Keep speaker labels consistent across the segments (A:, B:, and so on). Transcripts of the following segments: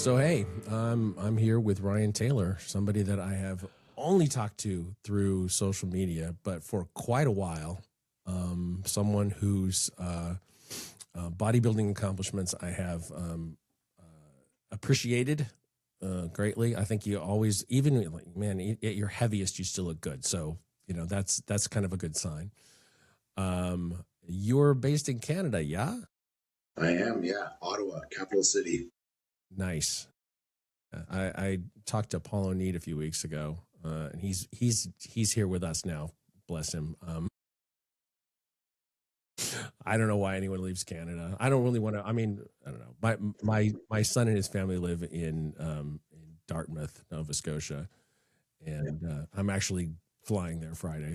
A: So hey, I'm here with Ryan Taylor, somebody that I have only talked to through social media, but for quite a while. Someone whose bodybuilding accomplishments I have appreciated greatly. I think you always, even like, man, at your heaviest, you still look good. So that's kind of a good sign. You're based in Canada, yeah?
B: I am, yeah. Ottawa, capital city.
A: Nice. I talked to Paul O'Neill a few weeks ago, and he's here with us now. Bless him. I don't know why anyone leaves Canada. I don't really want to. I mean, I don't know. My son and his family live in Dartmouth, Nova Scotia, and I'm actually flying there Friday.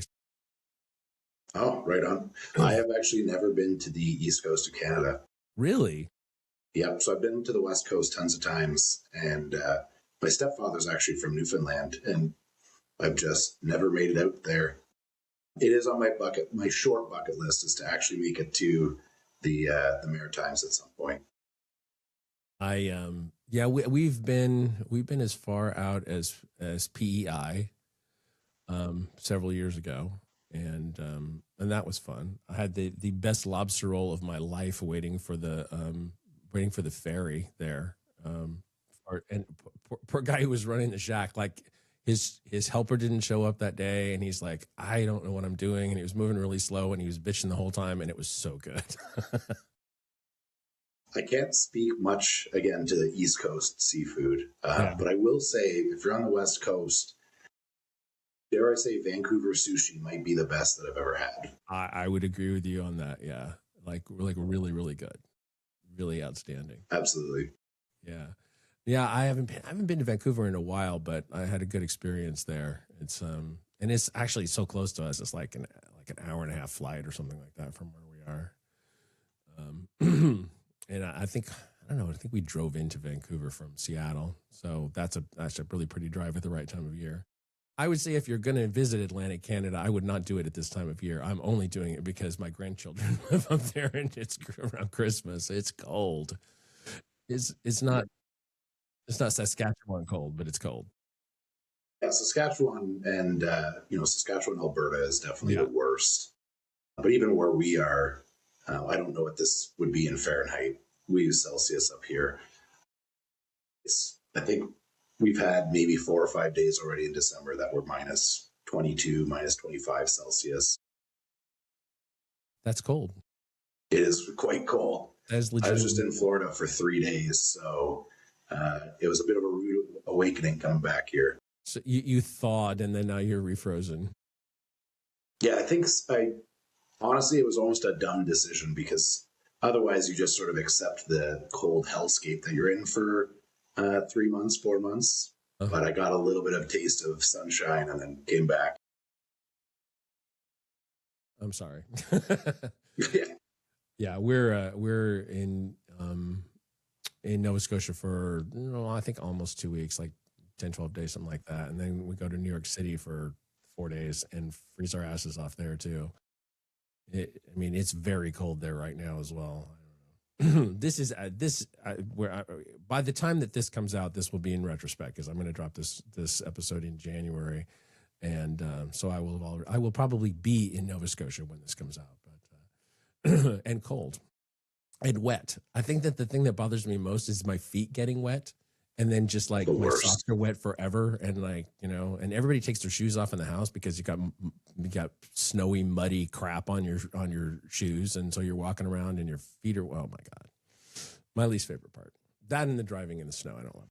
B: Oh, right on. I have actually never been to the east coast of Canada.
A: Really?
B: Yep. So I've been to the west coast tons of times, and my stepfather's actually from Newfoundland, and I've just never made it out there. It is on my short bucket list is to actually make it to the Maritimes at some point.
A: Yeah, we've been as far out as PEI several years ago, and that was fun. I had the best lobster roll of my life waiting for the ferry there. And poor guy who was running the shack, like his helper didn't show up that day, and he's like, I don't know what I'm doing, and he was moving really slow, and he was bitching the whole time, and it was so good.
B: I can't speak much again to the East Coast seafood, but I will say if you're on the West Coast, dare I say Vancouver sushi might be the best that I've ever had.
A: I would agree with you on that. Yeah, like really really good, really outstanding.
B: Absolutely.
A: Yeah. I haven't been to Vancouver in a while, but I had a good experience there. It's and it's actually so close to us. It's like an hour and a half flight or something like that from where we are. And I think we drove into Vancouver from Seattle, so that's a really pretty drive at the right time of year. I would say if you're going to visit Atlantic Canada, I would not do it at this time of year. I'm only doing it because my grandchildren live up there, and it's around Christmas. It's cold. It's not Saskatchewan cold, but it's cold.
B: Yeah, Saskatchewan and Saskatchewan, Alberta is definitely the worst. But even where we are, I don't know what this would be in Fahrenheit. We use Celsius up here. I think we've had maybe 4 or 5 days already in December that were minus 22, minus 25 Celsius.
A: That's cold.
B: It is quite cold.
A: That is legit.
B: I was just in Florida for 3 days, so it was a bit of a rude awakening coming back here.
A: So you thawed, and then now you're refrozen.
B: Yeah, honestly, it was almost a dumb decision because otherwise you just sort of accept the cold hellscape that you're in for 3 months, 4 months. Uh-huh. But I got a little bit of taste of sunshine and then came back.
A: I'm sorry.
B: Yeah.
A: Yeah, we're in Nova Scotia for I think almost 2 weeks, like 10, 12 days, something like that. And then we go to New York City for 4 days and freeze our asses off there too. It's very cold there right now as well. I don't know. This is by the time that this comes out, this will be in retrospect because I'm going to drop this episode in January, and so I will probably be in Nova Scotia when this comes out, but and cold and wet. I think that the thing that bothers me most is my feet getting wet. And then just like my socks are wet forever, and and everybody takes their shoes off in the house because you got snowy, muddy crap on your shoes, and so you're walking around and your feet are, oh my god, my least favorite part. That and the driving in the snow, I don't love.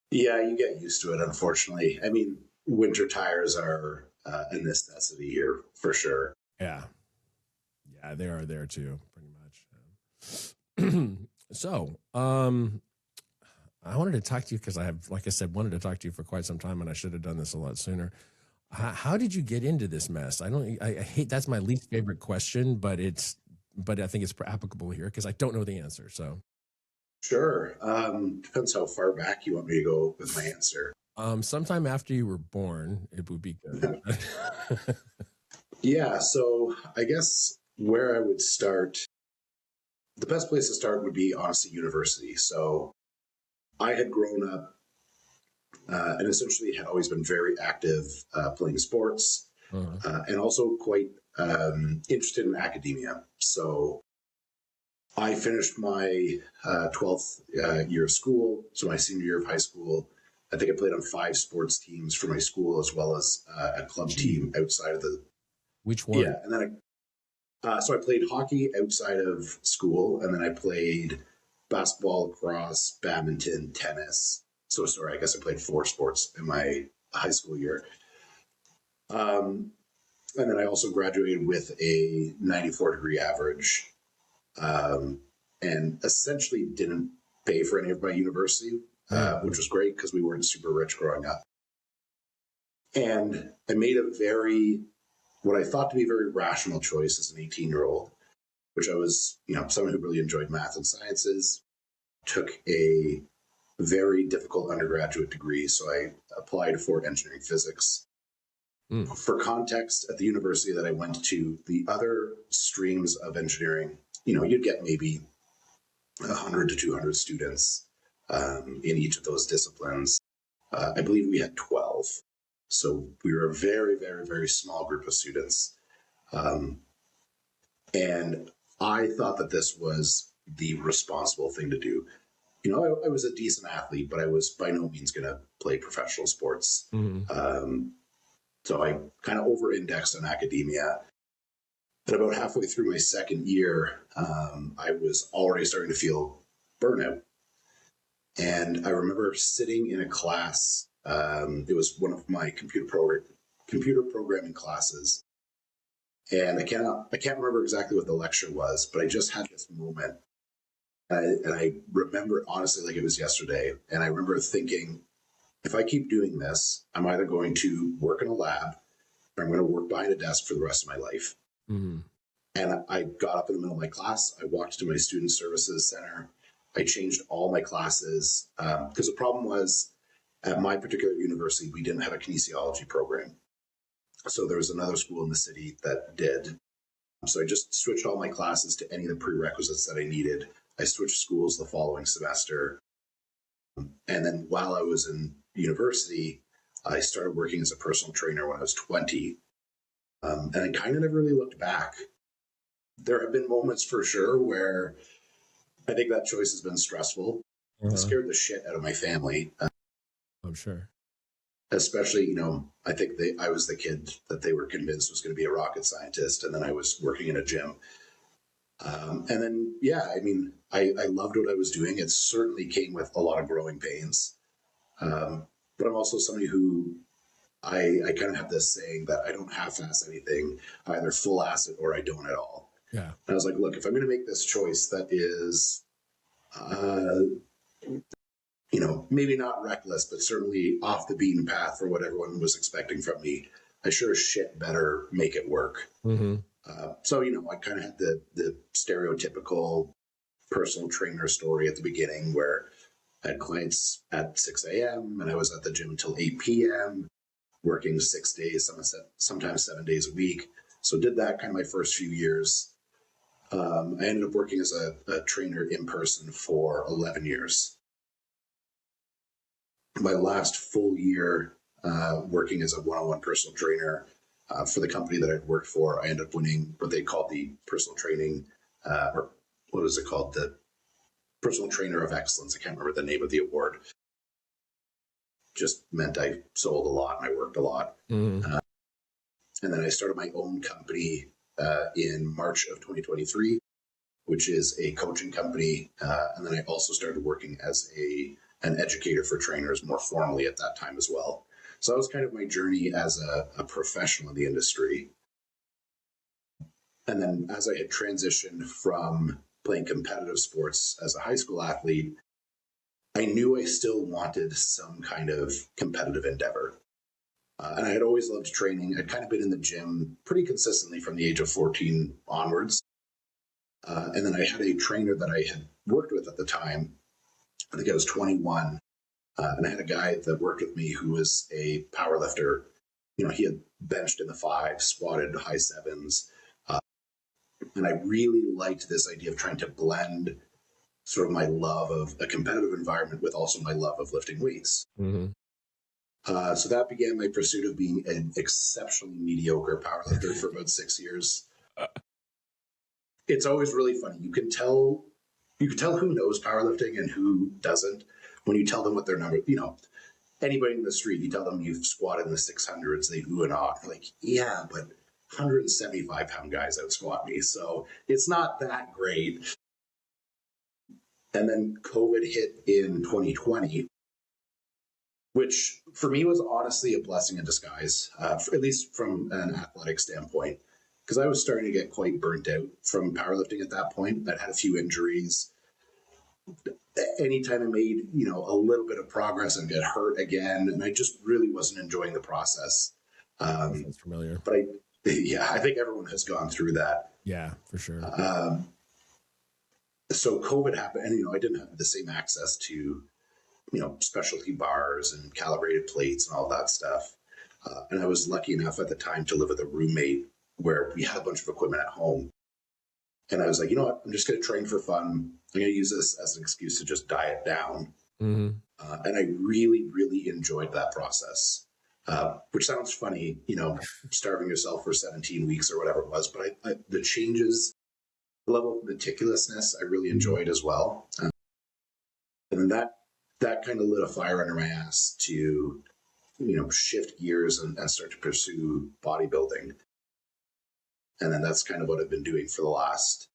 B: Yeah, you get used to it. Unfortunately, winter tires are a necessity here for sure.
A: Yeah, they are there too, pretty much. So, I wanted to talk to you because I have, like I said, wanted to talk to you for quite some time, and I should have done this a lot sooner. How did you get into this mess? I hate, that's my least favorite question, but I think it's applicable here because I don't know the answer. So,
B: sure. Depends how far back you want me to go with my answer.
A: Sometime after you were born, it would be good.
B: Yeah. So I guess where I would start, the best place to start would be honestly university. So I had grown up and essentially had always been very active playing sports and also quite interested in academia. So I finished my 12th year of school, so my senior year of high school. I think I played on 5 sports teams for my school as well as a club team outside of the.
A: Which one?
B: Yeah, and then so I played hockey outside of school, and then I played basketball, lacrosse, badminton, tennis. So sorry, I guess I played 4 sports in my high school year. And then I also graduated with a 94-degree average, and essentially didn't pay for any of my university, which was great because we weren't super rich growing up. And I made what I thought to be a very rational choice as an 18-year-old, which I was, someone who really enjoyed math and sciences, took a very difficult undergraduate degree. So I applied for engineering physics. For context, at the university that I went to, the other streams of engineering, you'd get maybe 100 to 200 students in each of those disciplines. I believe we had 12. So we were a very, very, very small group of students. And I thought that this was the responsible thing to do. I was a decent athlete, but I was by no means going to play professional sports. So I kind of over-indexed on academia. And about halfway through my second year, I was already starting to feel burnout. And I remember sitting in a class. It was one of my computer programming classes. And I can't remember exactly what the lecture was, but I just had this moment. And I remember honestly like it was yesterday. And I remember thinking, if I keep doing this, I'm either going to work in a lab or I'm going to work behind a desk for the rest of my life. And I got up in the middle of my class. I walked to my student services center. I changed all my classes because the problem was at my particular university, we didn't have a kinesiology program. So there was another school in the city that did. So I just switched all my classes to any of the prerequisites that I needed. I switched schools the following semester. And then while I was in university, I started working as a personal trainer when I was 20. And I kind of never really looked back. There have been moments for sure where I think that choice has been stressful. It scared the shit out of my family.
A: I'm sure.
B: Especially, I think I was the kid that they were convinced was going to be a rocket scientist. And then I was working in a gym. And then, I loved what I was doing. It certainly came with a lot of growing pains. But I'm also somebody who I kind of have this saying that I don't half-ass anything. I either full-ass it or I don't at all.
A: Yeah.
B: And I was like, look, if I'm going to make this choice that is, maybe not reckless, but certainly off the beaten path for what everyone was expecting from me, I sure as shit better make it work. So, I kind of had the stereotypical personal trainer story at the beginning where I had clients at 6 a.m. and I was at the gym until 8 p.m., working 6 days, sometimes 7 days a week. So did that kind of my first few years. I ended up working as a trainer in person for 11 years. My last full year working as a one-on-one personal trainer for the company that I'd worked for, I ended up winning what they called the personal training, or what was it called? The Personal Trainer of Excellence. I can't remember the name of the award. Just meant I sold a lot and I worked a lot. And then I started my own company in March of 2023, which is a coaching company. And then I also started working as an educator for trainers more formally at that time as well. So that was kind of my journey as a professional in the industry. And then as I had transitioned from playing competitive sports as a high school athlete, I knew I still wanted some kind of competitive endeavor. And I had always loved training. I'd kind of been in the gym pretty consistently from the age of 14 onwards. And then I had a trainer that I had worked with at the time. I think I was 21. And I had a guy that worked with me who was a power lifter. He had benched in the 5s, squatted high 7s. And I really liked this idea of trying to blend sort of my love of a competitive environment with also my love of lifting weights.
A: Mm-hmm.
B: So that began my pursuit of being an exceptionally mediocre powerlifter for about 6 years. It's always really funny. You can tell who knows powerlifting and who doesn't when you tell them what their number. Anybody in the street, you tell them you've squatted in the 600s, they ooh and ah. Like, yeah, but 175-pound guys out squat me, so it's not that great. And then COVID hit in 2020, which for me was honestly a blessing in disguise, at least from an athletic standpoint, because I was starting to get quite burnt out from powerlifting at that point. I'd had a few injuries. Anytime I made, a little bit of progress, I'd get hurt again, and I just really wasn't enjoying the process.
A: Sounds familiar.
B: But I think everyone has gone through that.
A: Yeah, for sure.
B: So COVID happened, and I didn't have the same access to specialty bars and calibrated plates and all that stuff. And I was lucky enough at the time to live with a roommate where we had a bunch of equipment at home. And I was like, you know what? I'm just going to train for fun. I'm going to use this as an excuse to just diet down.
A: Mm-hmm.
B: And I really, really enjoyed that process, which sounds funny, starving yourself for 17 weeks or whatever it was. But the changes, the level of meticulousness, I really enjoyed as well. And then that kind of lit a fire under my ass to, shift gears and start to pursue bodybuilding. And then that's kind of what I've been doing for the last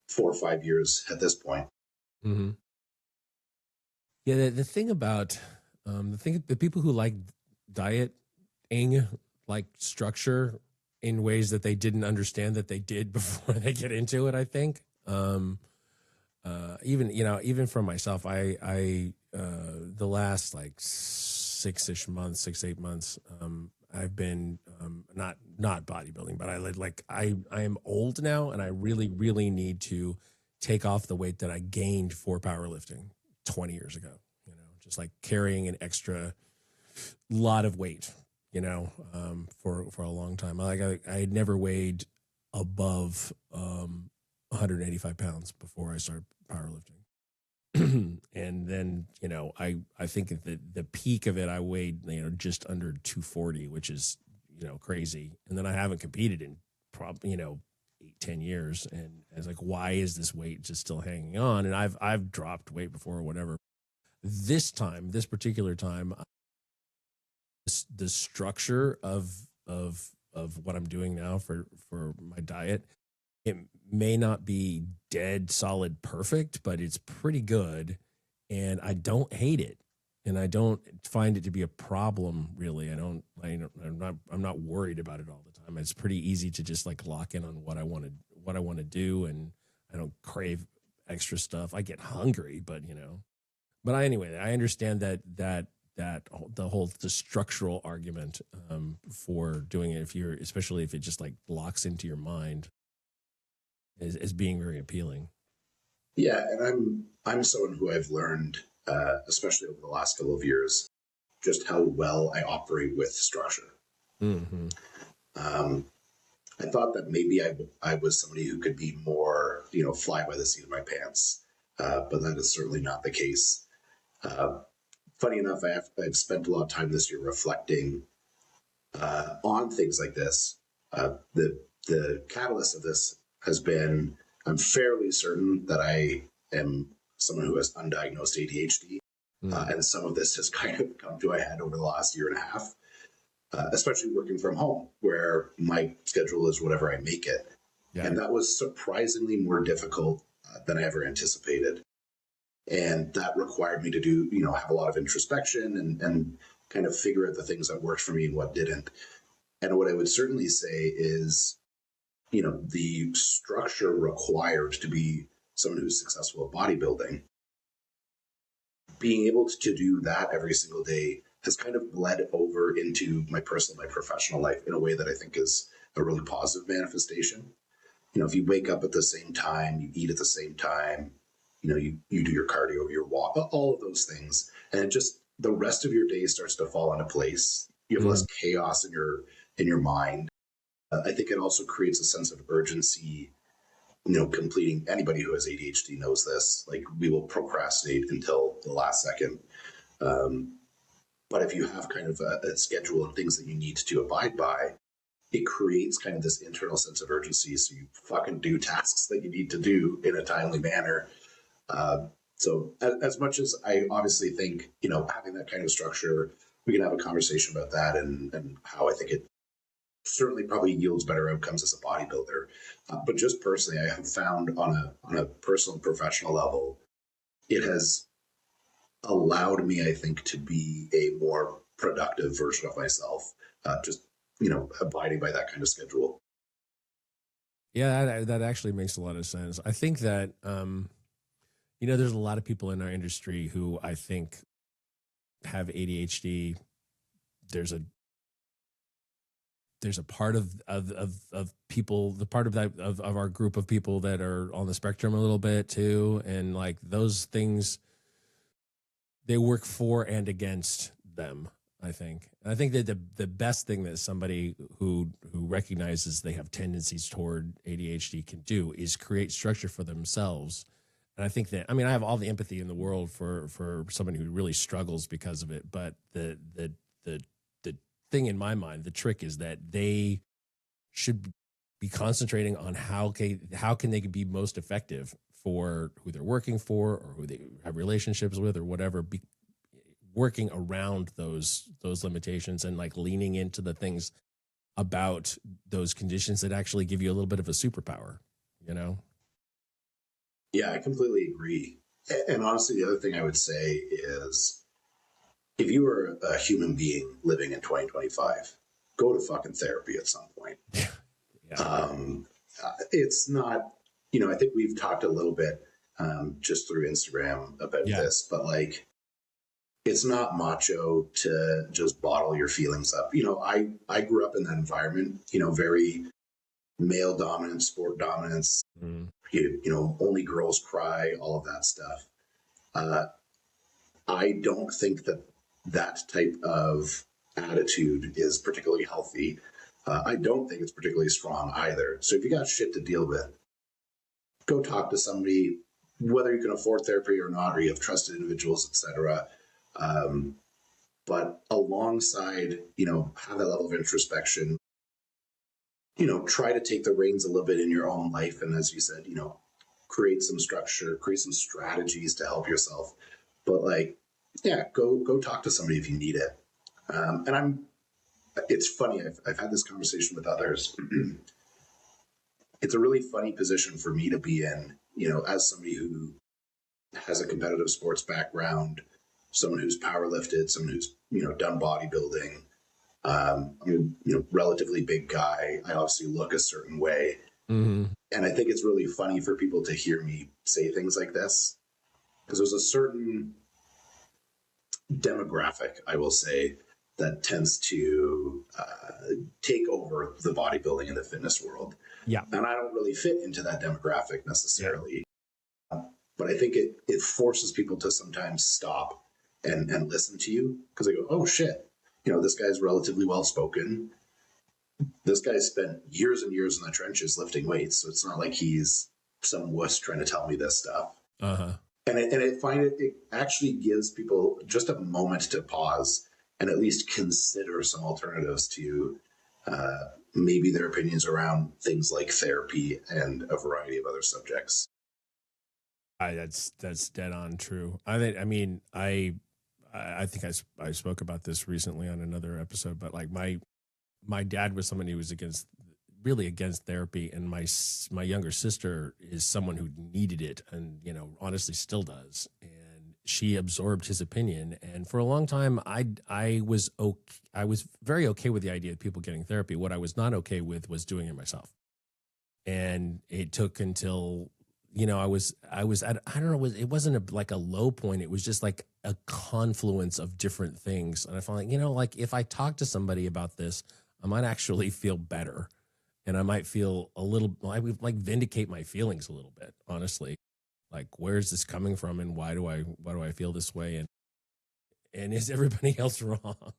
B: 4 or 5 years at this point.
A: Mm-hmm. Yeah, the thing about the people who like dieting like structure in ways that they didn't understand that they did before they get into it. I think even for myself, I the last like 6-8 months, I've been not bodybuilding, but I am old now, and I really, really need to take off the weight that I gained for powerlifting 20 years ago. Just like carrying an extra lot of weight, for a long time. I had never weighed above 185 pounds before I started powerlifting. And then, I think at the peak of it, I weighed, just under 240, which is, crazy. And then I haven't competed in probably, 8-10 years. And I was like, why is this weight just still hanging on? And I've dropped weight before or whatever. This particular time, the structure of what I'm doing now for my diet, it may not be dead solid perfect, but it's pretty good, and I don't hate it, and I don't find it to be a problem really. I'm not worried about it all the time. It's pretty easy to just like lock in on what I want to do, and I don't crave extra stuff. I get hungry, but anyway, I understand that the structural argument for doing it, especially if it just like locks into your mind, is being very appealing.
B: Yeah, and I'm someone who I've learned, especially over the last couple of years, just how well I operate with structure.
A: Mm-hmm.
B: I thought that maybe I was somebody who could be more, fly by the seat of my pants, but that is certainly not the case. Funny enough, I've spent a lot of time this year reflecting on things like this. The catalyst of this has been, I'm fairly certain that I am someone who has undiagnosed ADHD. And some of this has kind of come to a head over the last year and a half, especially working from home, where my schedule is whatever I make it. Yeah. And that was surprisingly more difficult than I ever anticipated. And that required me to do, have a lot of introspection and kind of figure out the things that worked for me and what didn't. And what I would certainly say is, the structure required to be someone who's successful at bodybuilding, being able to do that every single day has kind of bled over into my personal, my professional life in a way that I think is a really positive manifestation. If you wake up at the same time, you eat at the same time, you do your cardio, your walk, all of those things. And just the rest of your day starts to fall into place. You have less chaos in your mind. I think it also creates a sense of urgency completing. Anybody who has ADHD knows this. Like, we will procrastinate until the last second. But if you have kind of a schedule and things that you need to abide by, it creates kind of this internal sense of urgency. So you fucking do tasks that you need to do in a timely manner. So as much as I obviously think, having that kind of structure, we can have a conversation about that and how I think it certainly probably yields better outcomes as a bodybuilder. But just personally, I have found on a personal and professional level, it has allowed me, I think, to be a more productive version of myself. Just abiding by that kind of schedule.
A: Yeah, that actually makes a lot of sense. I think that there's a lot of people in our industry who I think have ADHD. There's a part of people, the part of that of our group of people that are on the spectrum a little bit too, and like those things, they work for and against them. I think that the best thing that somebody who recognizes they have tendencies toward ADHD can do is create structure for themselves. And I think that, I have all the empathy in the world for someone who really struggles because of it. But the thing in my mind, the trick is that they should be concentrating on how can they be most effective for who they're working for or who they have relationships with or whatever. Working around those limitations and like leaning into the things about those conditions that actually give you a little bit of a superpower,
B: Yeah, I completely agree. And honestly, the other thing I would say is, if you were a human being living in 2025, go to fucking therapy at some point.
A: Yeah.
B: It's not, I think we've talked a little bit just through Instagram about this, but like, it's not macho to just bottle your feelings up. I grew up in that environment, very male dominant, sport dominance, only girls cry, all of that stuff. I don't think that type of attitude is particularly healthy. I don't think it's particularly strong either. So if you got shit to deal with, go talk to somebody, whether you can afford therapy or not, or you have trusted individuals, etc. But alongside, have that level of introspection, try to take the reins a little bit in your own life. And as you said, create some structure, create some strategies to help yourself. But go talk to somebody if you need it. It's funny. I've had this conversation with others. It's a really funny position for me to be in, as somebody who has a competitive sports background, someone who's power lifted, someone who's, done bodybuilding. I'm a relatively big guy. I obviously look a certain way.
A: Mm-hmm.
B: And I think it's really funny for people to hear me say things like this, because there's a certain demographic, I will say, that tends to take over the bodybuilding and the fitness world.
A: Yeah.
B: And I don't really fit into that demographic necessarily. Yeah. But I think it forces people to sometimes stop and listen to you, because they go, oh shit, this guy's relatively well-spoken. This guy spent years and years in the trenches lifting weights. So it's not like he's some wuss trying to tell me this stuff.
A: Uh-huh.
B: And it actually gives people just a moment to pause and at least consider some alternatives to maybe their opinions around things like therapy and a variety of other subjects.
A: That's dead on true. I think I spoke about this recently on another episode, but like my dad was someone who was really against therapy, and my younger sister is someone who needed it, and honestly still does. And she absorbed his opinion, and for a long time, I was very okay with the idea of people getting therapy. What I was not okay with was doing it myself, and it took until I was at, I don't know, it wasn't like a low point. It was just like a confluence of different things. And I felt like, if I talk to somebody about this, I might actually feel better. And I might feel I would like vindicate my feelings a little bit, honestly. Like, where is this coming from? And why do I feel this way? And is everybody else wrong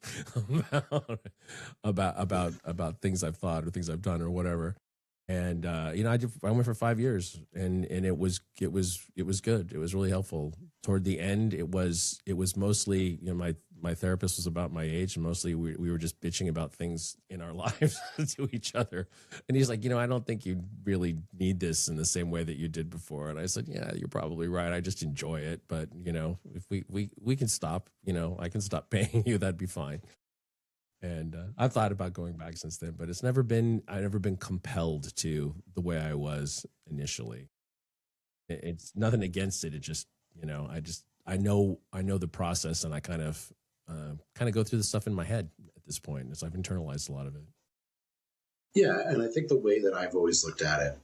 A: about things I've thought or things I've done or whatever? And I went for 5 years, and it was good. It was really helpful. Toward the end, it was mostly, my therapist was about my age, and mostly we were just bitching about things in our lives to each other. And he's like, I don't think you really need this in the same way that you did before. And I said, yeah, you're probably right. I just enjoy it, but if we can stop, I can stop paying you. That'd be fine. And I've thought about going back since then, but I've never been compelled to the way I was initially. It's nothing against it. It just, I know the process, and I kind of go through the stuff in my head at this point. And so I've internalized a lot of it.
B: Yeah, and I think the way that I've always looked at it,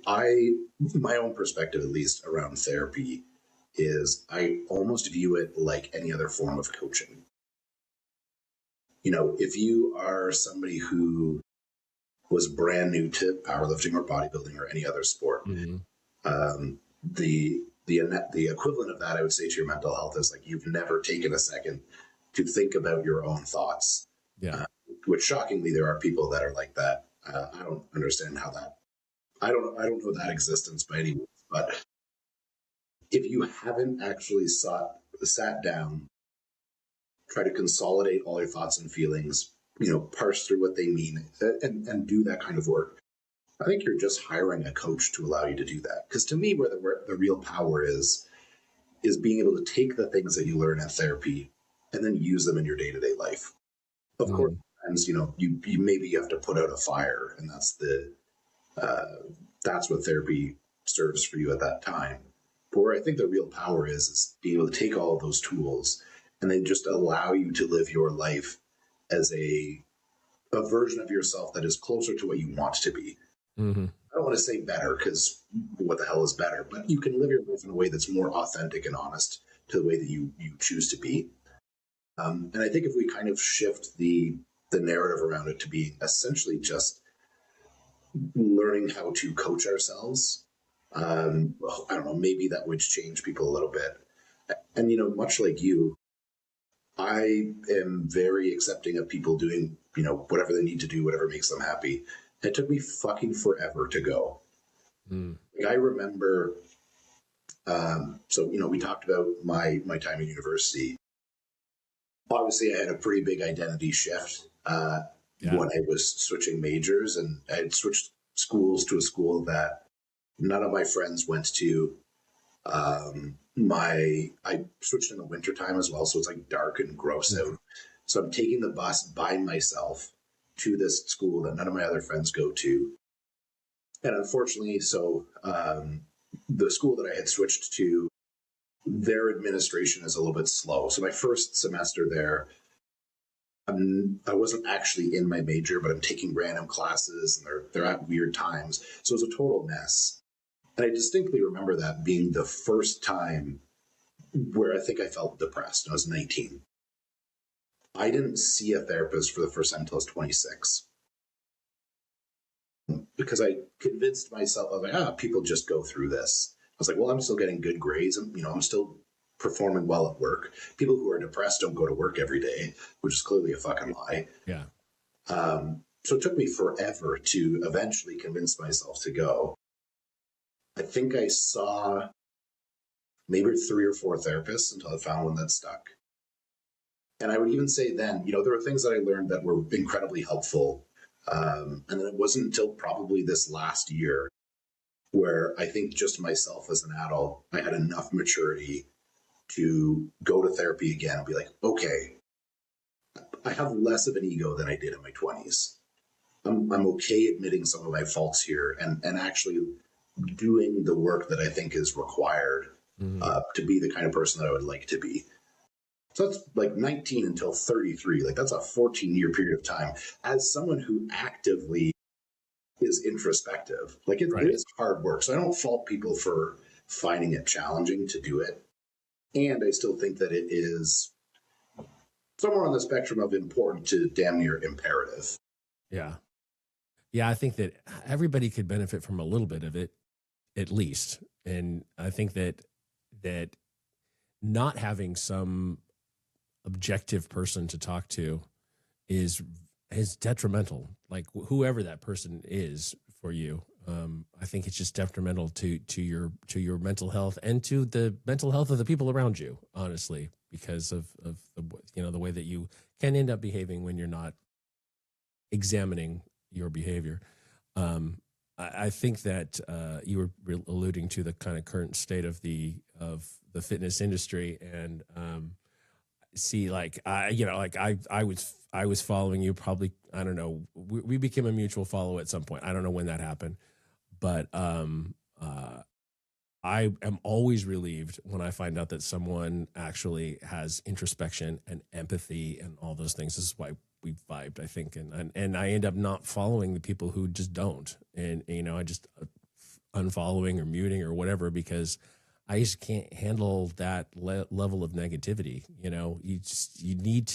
B: I my own perspective at least around therapy is I almost view it like any other form of coaching. If you are somebody who was brand new to powerlifting or bodybuilding or any other sport,
A: Mm-hmm.
B: The equivalent of that, I would say, to your mental health is like you've never taken a second to think about your own thoughts.
A: Yeah.
B: Which shockingly, there are people that are like that. I don't understand how that. I don't know that existence by any means. But if you haven't actually sat down, try to consolidate all your thoughts and feelings, parse through what they mean, and do that kind of work, I think you're just hiring a coach to allow you to do that. Because to me, where the real power is being able to take the things that you learn in therapy and then use them in your day-to-day life. Of course, sometimes, you maybe you have to put out a fire, and that's what therapy serves for you at that time. But where I think the real power is being able to take all of those tools and then just allow you to live your life as a version of yourself that is closer to what you want to be.
A: Mm-hmm.
B: I don't want to say better, because what the hell is better? But you can live your life in a way that's more authentic and honest to the way that you choose to be. And I think if we kind of shift the narrative around it to be essentially just learning how to coach ourselves, well, I don't know, maybe that would change people a little bit. And, much like you, I am very accepting of people doing, whatever they need to do, whatever makes them happy. And it took me fucking forever to go. Like, I remember, so, we talked about my time in university. Obviously, I had a pretty big identity shift when I was switching majors, and I had switched schools to a school that none of my friends went to. I switched in the wintertime as well, so it's like dark and gross out. So I'm taking the bus by myself to this school that none of my other friends go to. And unfortunately, the school that I had switched to, their administration is a little bit slow. So my first semester there, I wasn't actually in my major, but I'm taking random classes, and they're at weird times. So it was a total mess. And I distinctly remember that being the first time where I think I felt depressed. I was 19. I didn't see a therapist for the first time until I was 26. Because I convinced myself, I was like, people just go through this. I was like, well, I'm still getting good grades, and I'm still performing well at work. People who are depressed don't go to work every day, which is clearly a fucking lie.
A: Yeah.
B: So it took me forever to eventually convince myself to go. I think I saw maybe 3 or 4 therapists until I found one that stuck. And I would even say then, there were things that I learned that were incredibly helpful. And then it wasn't until probably this last year where I think just myself as an adult, I had enough maturity to go to therapy again and be like, okay, I have less of an ego than I did in my 20s. I'm okay admitting some of my faults here and actually doing the work that I think is required to be the kind of person that I would like to be. So that's like 19 until 33. Like, that's a 14-year period of time. As someone who actively is introspective, like it is hard work. So I don't fault people for finding it challenging to do it. And I still think that it is somewhere on the spectrum of important to damn near imperative.
A: Yeah. Yeah, I think that everybody could benefit from a little bit of it, at least. And I think that not having some objective person to talk to is is detrimental. Like whoever that person is for you, I think it's just detrimental to your mental health and to the mental health of the people around you. Honestly, because of the the way that you can end up behaving when you're not examining your behavior. I think that you were alluding to the kind of current state of the fitness industry, and see, like I was following you probably, I don't know, we became a mutual follow at some point. I don't know when that happened, but I am always relieved when I find out that someone actually has introspection and empathy and all those things. This is why we vibed, I think, and I end up not following the people who just don't, and I just unfollowing or muting or whatever, because I just can't handle that level of negativity. You need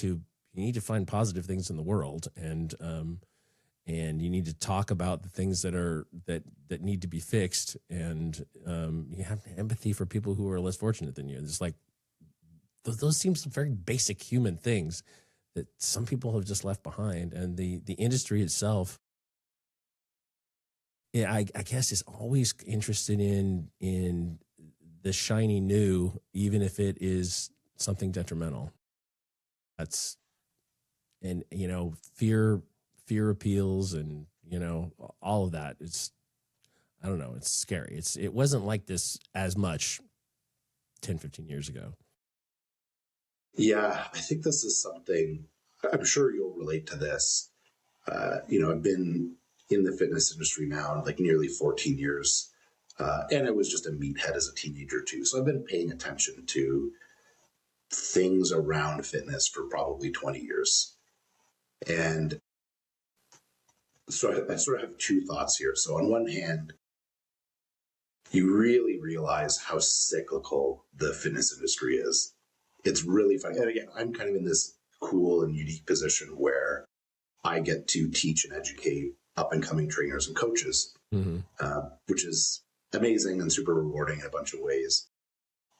A: to find positive things in the world, and you need to talk about the things that need to be fixed, and you have empathy for people who are less fortunate than you. It's like those seem some very basic human things that some people have just left behind, and the industry itself, yeah, I guess, is always interested in the shiny new, even if it is something detrimental. That's, and fear appeals, and all of that. It's, I don't know, it's scary. It wasn't like this as much 10-15 years ago.
B: Yeah, I think this is something, I'm sure you'll relate to this. I've been in the fitness industry now like nearly 14 years. And I was just a meathead as a teenager too. So I've been paying attention to things around fitness for probably 20 years. And so I sort of have two thoughts here. So on one hand, you really realize how cyclical the fitness industry is. It's really funny. And again, I'm kind of in this cool and unique position where I get to teach and educate up and coming trainers and coaches, which is amazing and super rewarding in a bunch of ways.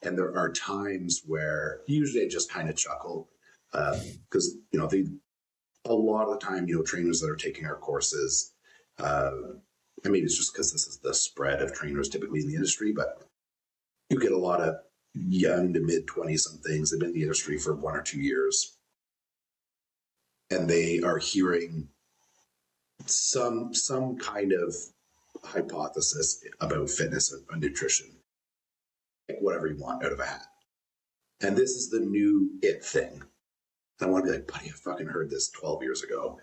B: And there are times where usually I just kind of chuckle because, a lot of the time, trainers that are taking our courses, maybe it's just because this is the spread of trainers typically in the industry, but you get a lot of young to mid 20-somethings. They've been in the industry for 1 or 2 years, and they are hearing some kind of hypothesis about fitness and nutrition, like whatever you want out of a hat. And this is the new it thing. And I want to be like, buddy, I fucking heard this 12 years ago.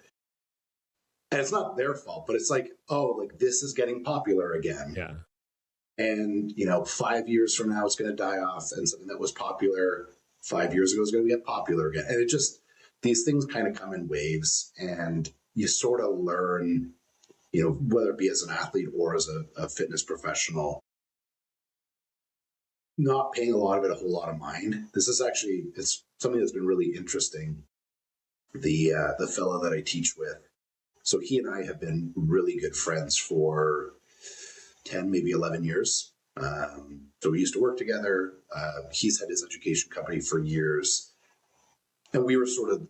B: And it's not their fault, but it's like, oh, like this is getting popular again.
A: Yeah.
B: And, 5 years from now, it's going to die off. And something that was popular 5 years ago is going to get popular again. And it just, these things kind of come in waves, and you sort of learn, whether it be as an athlete or as a fitness professional, not paying a lot of it a whole lot of mind. This is actually, it's something that's been really interesting. The fellow that I teach with, so he and I have been really good friends for 10, maybe 11 years. So we used to work together. He's had his education company for years. And we were sort of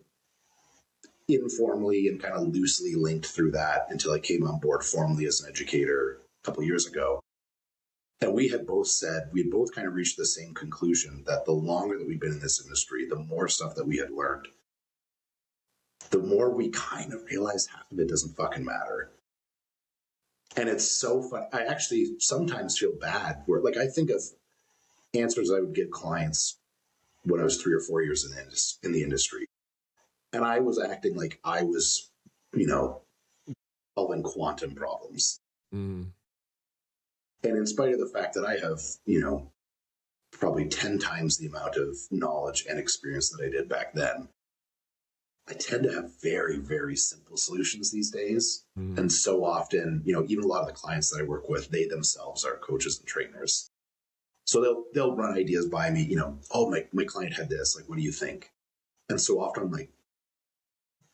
B: informally and kind of loosely linked through that until I came on board formally as an educator a couple of years ago. And we had both kind of reached the same conclusion that the longer that we've been in this industry, the more stuff that we had learned, the more we kind of realized half of it doesn't fucking matter. And it's so fun. I actually sometimes feel bad where, like, I think of answers I would give clients when I was 3 or 4 years in the industry. And I was acting like I was, solving quantum problems.
A: Mm.
B: And in spite of the fact that I have, probably 10 times the amount of knowledge and experience that I did back then, I tend to have very, very simple solutions these days. Mm. And so often, even a lot of the clients that I work with, they themselves are coaches and trainers. So they'll run ideas by me, oh, my client had this, like, what do you think? And so often I'm like,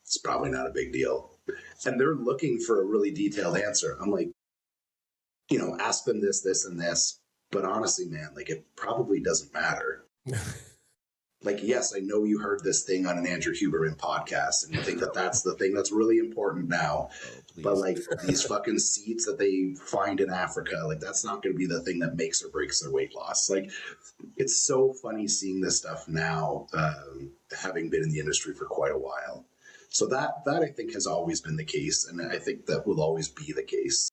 B: it's probably not a big deal. And they're looking for a really detailed answer. I'm like, ask them this, this, and this. But honestly, man, like, it probably doesn't matter. like, yes, I know you heard this thing on an Andrew Huberman podcast and you think that that's the thing that's really important now. But like these fucking seeds that they find in Africa, like that's not going to be the thing that makes or breaks their weight loss. Like, it's so funny seeing this stuff now, having been in the industry for quite a while. So that I think has always been the case, and I think that will always be the case.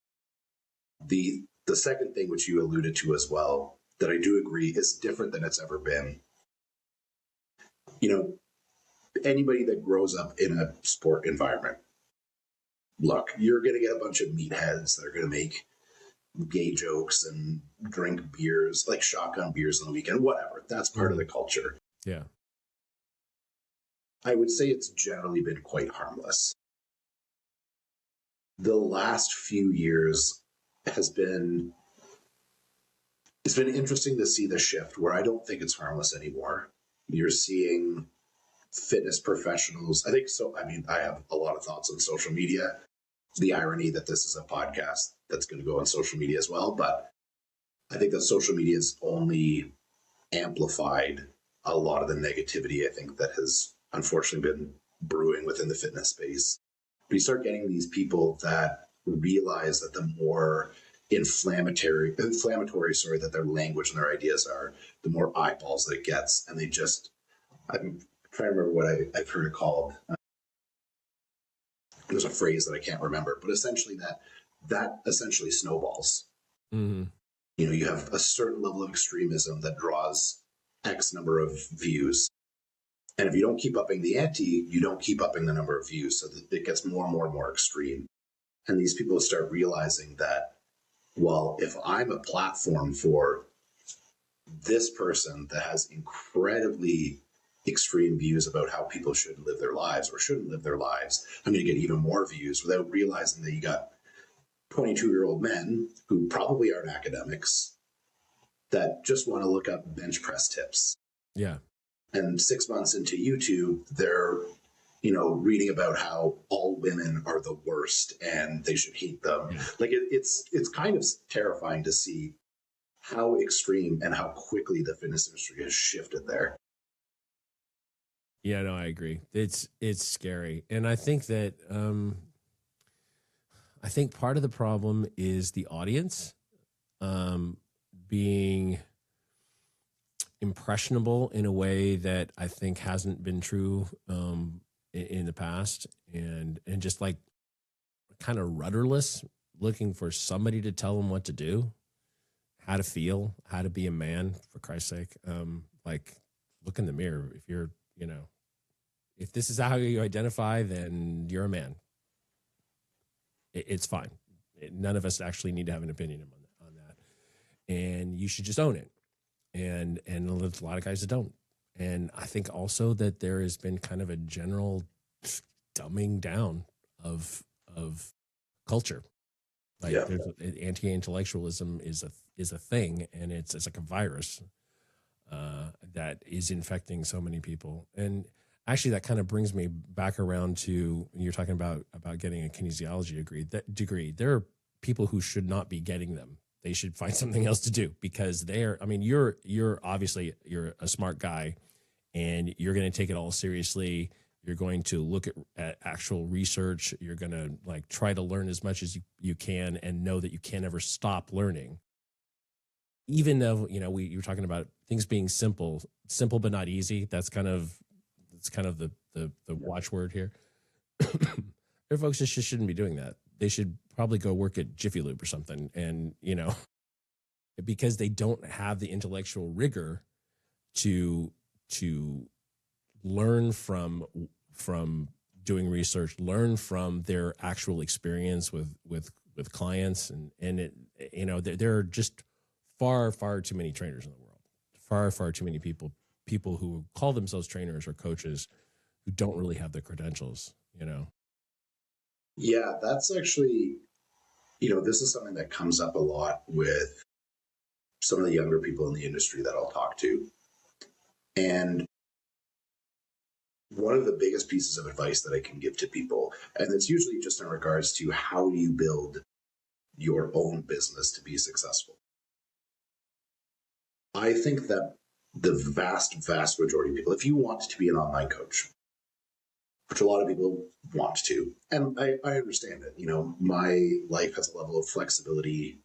B: The second thing, which you alluded to as well, that I do agree is different than it's ever been. You know, anybody that grows up in a sport environment, look, you're going to get a bunch of meatheads that are going to make gay jokes and drink beers, like shotgun beers on the weekend, whatever. That's part of the culture.
A: Yeah.
B: I would say it's generally been quite harmless. The last few years it's been interesting to see the shift where I don't think it's harmless anymore. You're seeing fitness professionals. I think so. I mean, I have a lot of thoughts on social media. The irony that this is a podcast that's going to go on social media as well. But I think that social media has only amplified a lot of the negativity, I think, that has unfortunately been brewing within the fitness space. But you start getting these people that realize that the more inflammatory that their language and their ideas are, the more eyeballs that it gets. And they just, I'm trying to remember what I've heard it called. There's a phrase that I can't remember, but essentially that essentially snowballs.
A: Mm-hmm.
B: You know, you have a certain level of extremism that draws X number of views. And if you don't keep upping the ante, you don't keep upping the number of views. So that it gets more and more and more extreme. And these people start realizing that, well, if I'm a platform for this person that has incredibly extreme views about how people should live their lives or shouldn't live their lives, I'm going to get even more views without realizing that you got 22-year-old men who probably aren't academics that just want to look up bench press tips.
A: Yeah.
B: And 6 months into YouTube, they're, you know, reading about how all women are the worst and they should hate them. Yeah. Like it's kind of terrifying to see how extreme and how quickly the fitness industry has shifted there.
A: Yeah, no, I agree. It's scary. And I think that, I think part of the problem is the audience being impressionable in a way that I think hasn't been true in the past, and just like kind of rudderless, looking for somebody to tell them what to do, how to feel, how to be a man, for Christ's sake. Like, look in the mirror. If you're, you know, if this is how you identify, then you're a man. It's fine. None of us actually need to have an opinion on that. And you should just own it. And there's a lot of guys that don't. And I think also that there has been kind of a general dumbing down of culture. Like, yeah. Anti-intellectualism is a thing, and it's like a virus that is infecting so many people. And actually, that kind of brings me back around to, you're talking about getting a kinesiology degree. There are people who should not be getting them. They should find something else to do, because I mean, you're obviously, you're a smart guy, and you're going to take it all seriously. You're going to look at actual research. You're going to like try to learn as much as you can, and know that you can't ever stop learning. Even though, you know, you were talking about things being simple but not easy. That's kind of the watchword here. There are folks that just shouldn't be doing that. They should probably go work at Jiffy Lube or something, and, you know, because they don't have the intellectual rigor to learn from doing research, learn from their actual experience with clients, and it, you know, there are just far too many trainers in the world, far too many people who call themselves trainers or coaches who don't really have the credentials, you know.
B: Yeah, that's actually, you know, this is something that comes up a lot with some of the younger people in the industry that I'll talk to. And one of the biggest pieces of advice that I can give to people, and it's usually just in regards to how do you build your own business to be successful. I think that the vast majority of people, if you want to be an online coach, which a lot of people want to, and I understand it. My life has a level of flexibility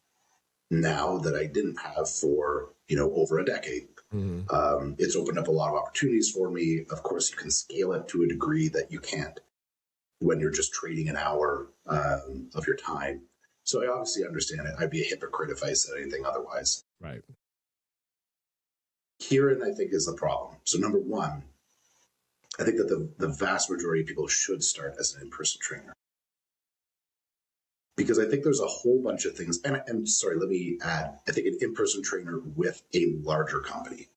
B: now that I didn't have for, over a decade.
A: Mm-hmm.
B: It's opened up a lot of opportunities for me. Of course, you can scale it to a degree that you can't when you're just trading an hour of your time. So I obviously understand it. I'd be a hypocrite if I said anything otherwise.
A: Right.
B: Herein, I think, is the problem. So number one, I think that the vast majority of people should start as an in-person trainer. Because I think there's a whole bunch of things. And sorry, let me add, I think an in-person trainer with a larger company.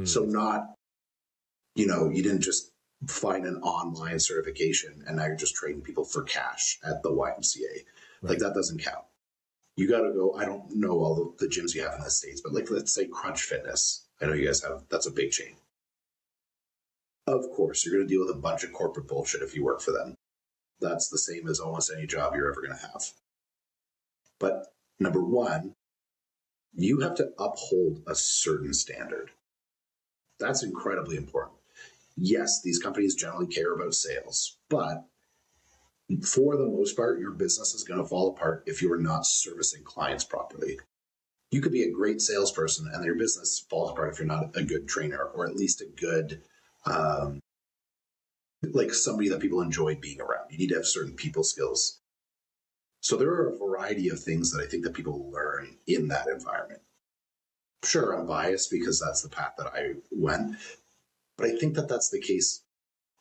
B: So not, you didn't just find an online certification and now you're just training people for cash at the YMCA. Right. Like that doesn't count. You got to go, I don't know all the gyms you have in the States, but like, let's say Crunch Fitness. I know you guys have, that's a big chain. Of course, you're going to deal with a bunch of corporate bullshit if you work for them. That's the same as almost any job you're ever going to have. But number one, you have to uphold a certain standard. That's incredibly important. Yes, these companies generally care about sales, but for the most part, your business is going to fall apart if you are not servicing clients properly. You could be a great salesperson and your business falls apart if you're not a good trainer, or at least a good, like somebody that people enjoy being around. You need to have certain people skills. So there are a variety of things that I think that people learn in that environment. Sure, I'm biased because that's the path that I went, but I think that that's the case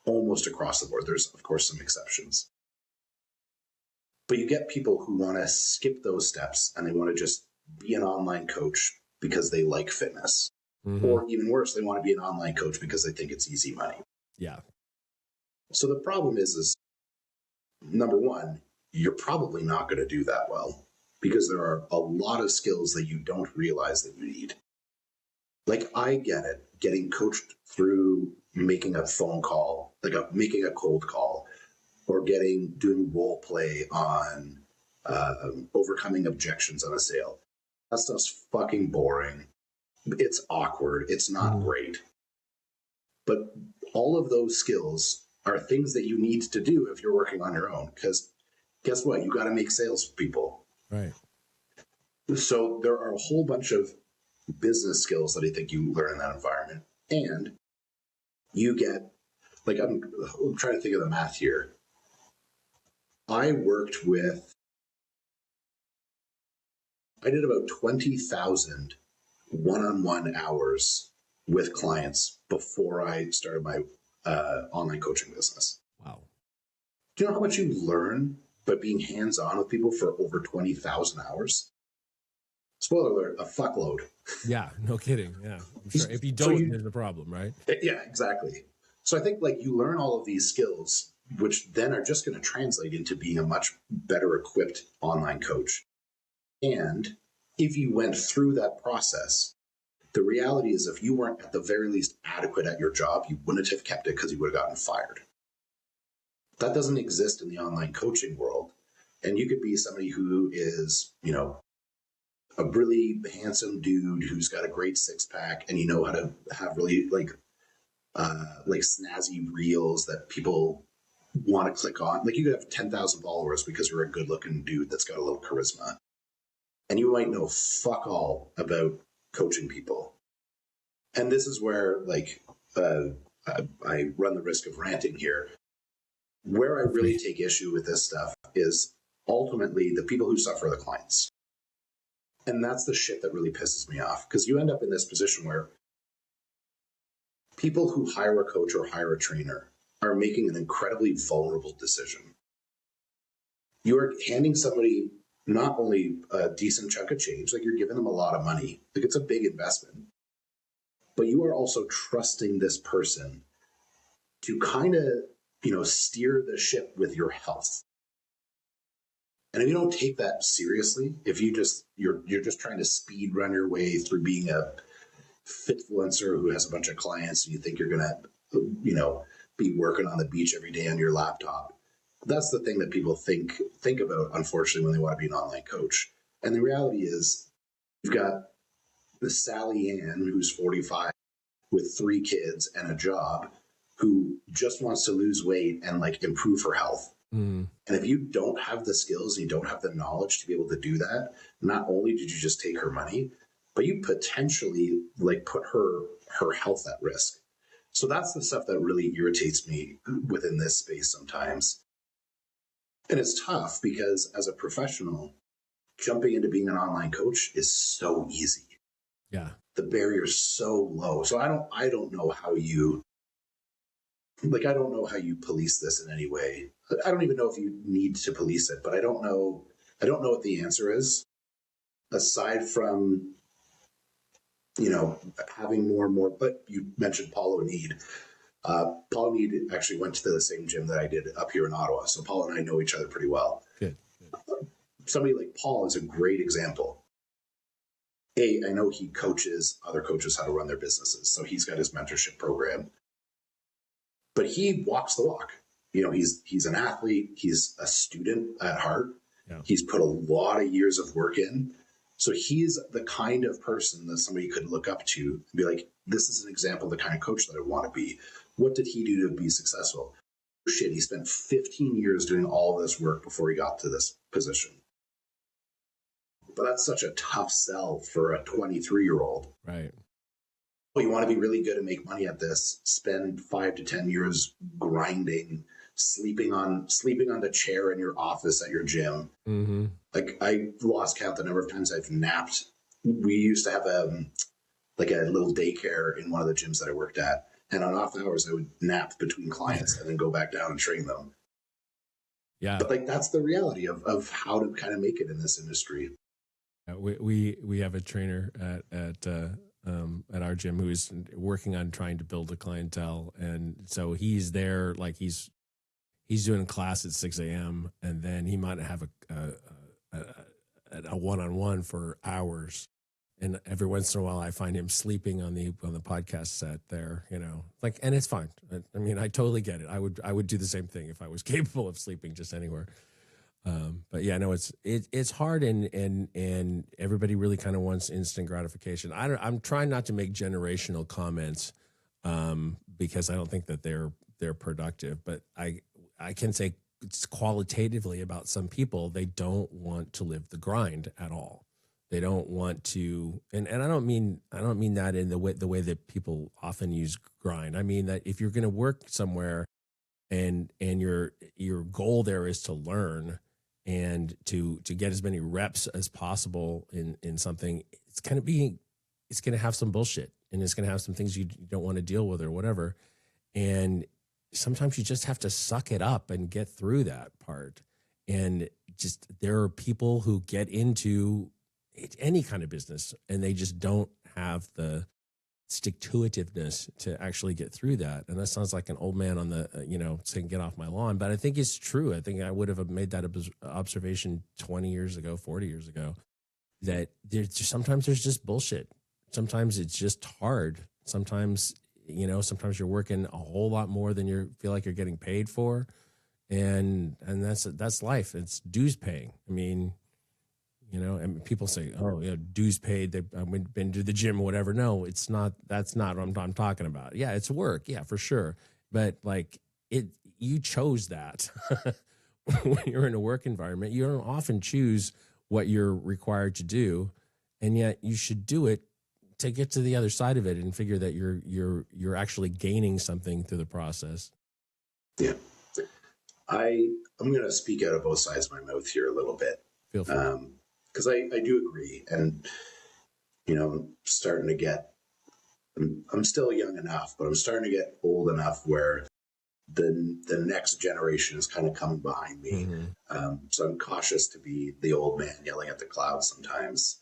B: almost across the board. There's, of course, some exceptions. But you get people who want to skip those steps and they want to just be an online coach because they like fitness. Mm-hmm. Or even worse, they want to be an online coach because they think it's easy money.
A: Yeah.
B: So the problem is number one, you're probably not going to do that well because there are a lot of skills that you don't realize that you need. Like, I get it, getting coached through making a phone call, making a cold call, or doing role play on overcoming objections on a sale. That stuff's fucking boring. It's awkward. It's not great. But all of those skills are things that you need to do if you're working on your own. Because guess what? You got to make sales with people.
A: Right.
B: So there are a whole bunch of business skills that I think you learn in that environment. And you get, like, I'm trying to think of the math here. I did about 20,000 one-on-one hours with clients before I started my online coaching business.
A: Wow.
B: Do you know how much you learn by being hands-on with people for over 20,000 hours? Spoiler alert, a fuckload.
A: Yeah, no kidding. Yeah, I'm sure. If you don't, there's a problem, right?
B: Yeah, exactly. So I think you learn all of these skills, which then are just going to translate into being a much better equipped online coach. And if you went through that process, the reality is if you weren't at the very least adequate at your job, you wouldn't have kept it because you would have gotten fired. That doesn't exist in the online coaching world. And you could be somebody who is, a really handsome dude who's got a great six-pack and you know how to have really like snazzy reels that people want to click on. Like, you could have 10,000 followers because you're a good-looking dude that's got a little charisma. And you might know fuck all about coaching people. And this is where, I run the risk of ranting here. Where I really take issue with this stuff is ultimately the people who suffer are the clients. And that's the shit that really pisses me off, because you end up in this position where people who hire a coach or hire a trainer are making an incredibly vulnerable decision. You are handing somebody not only a decent chunk of change, like you're giving them a lot of money, like it's a big investment, but you are also trusting this person to kind of, steer the ship with your health. And if you don't take that seriously, if you're just trying to speed run your way through being a fitfluencer who has a bunch of clients and you think you're going to, be working on the beach every day on your laptop, that's the thing that people think about, unfortunately, when they want to be an online coach. And the reality is you've got the Sally Ann, who's 45, with 3 kids and a job who just wants to lose weight and like improve her health. And if you don't have the skills and you don't have the knowledge to be able to do that, not only did you just take her money, but you potentially like put her health at risk. So that's the stuff that really irritates me within this space sometimes. And it's tough because as a professional, jumping into being an online coach is so easy.
A: Yeah.
B: The barrier is so low. So I don't know how you police this in any way. I don't even know if you need to police it, but I don't know what the answer is, aside from, having more and more. But you mentioned Paul O'Neill. Paul O'Neill actually went to the same gym that I did up here in Ottawa. So Paul and I know each other pretty well.
A: Good.
B: Somebody like Paul is a great example. I know he coaches other coaches how to run their businesses. So he's got his mentorship program. But he walks the walk. He's an athlete. He's a student at heart.
A: Yeah.
B: He's put a lot of years of work in. So he's the kind of person that somebody could look up to and be like, this is an example of the kind of coach that I want to be. What did he do to be successful? Shit, he spent 15 years doing all this work before he got to this position. But that's such a tough sell for a 23-year-old.
A: Right.
B: Well, you want to be really good and make money at this, spend 5 to 10 years grinding, sleeping on the chair in your office at your gym.
A: Mm-hmm.
B: Like, I lost count the number of times I've napped. We used to have a little daycare in one of the gyms that I worked at. And on off hours, I would nap between clients and then go back down and train them.
A: Yeah.
B: But that's the reality of how to kind of make it in this industry.
A: We have a trainer at our gym who is working on trying to build a clientele, and so he's there, like he's doing class at 6 a.m. and then he might have a one-on-one for hours, and every once in a while I find him sleeping on the podcast set there, and it's fine. I mean, I totally get it. I would do the same thing if I was capable of sleeping just anywhere. But yeah, no, it's hard, and everybody really kind of wants instant gratification. I'm trying not to make generational comments, because I don't think that they're productive, but I can say it's qualitatively about some people. They don't want to live the grind at all. They don't want to, and I don't mean that in the way that people often use grind. I mean that if you're going to work somewhere and your goal there is to learn and to get as many reps as possible in something, it's going to have some bullshit, and it's going to have some things you don't want to deal with or whatever. And sometimes you just have to suck it up and get through that part. And just, there are people who get into any kind of business and they just don't have the stick-to-itiveness to actually get through that. And that sounds like an old man on the, saying, get off my lawn. But I think it's true. I think I would have made that observation 20 years ago, 40 years ago, that sometimes there's just bullshit. Sometimes it's just hard. Sometimes you're working a whole lot more than you feel like you're getting paid for. And that's life. It's dues paying. I mean, and people say, oh, dues paid, I've been to the gym or whatever. No, it's not. That's not what I'm talking about. Yeah, it's work. Yeah, for sure. But you chose that. When you're in a work environment, you don't often choose what you're required to do. And yet you should do it to get to the other side of it and figure that you're actually gaining something through the process.
B: Yeah. I'm going to speak out of both sides of my mouth here a little bit.
A: Feel free.
B: Because I do agree. And, starting to get, I'm still young enough, but I'm starting to get old enough where the next generation is kind of coming behind me. Mm-hmm. So I'm cautious to be the old man yelling at the clouds sometimes.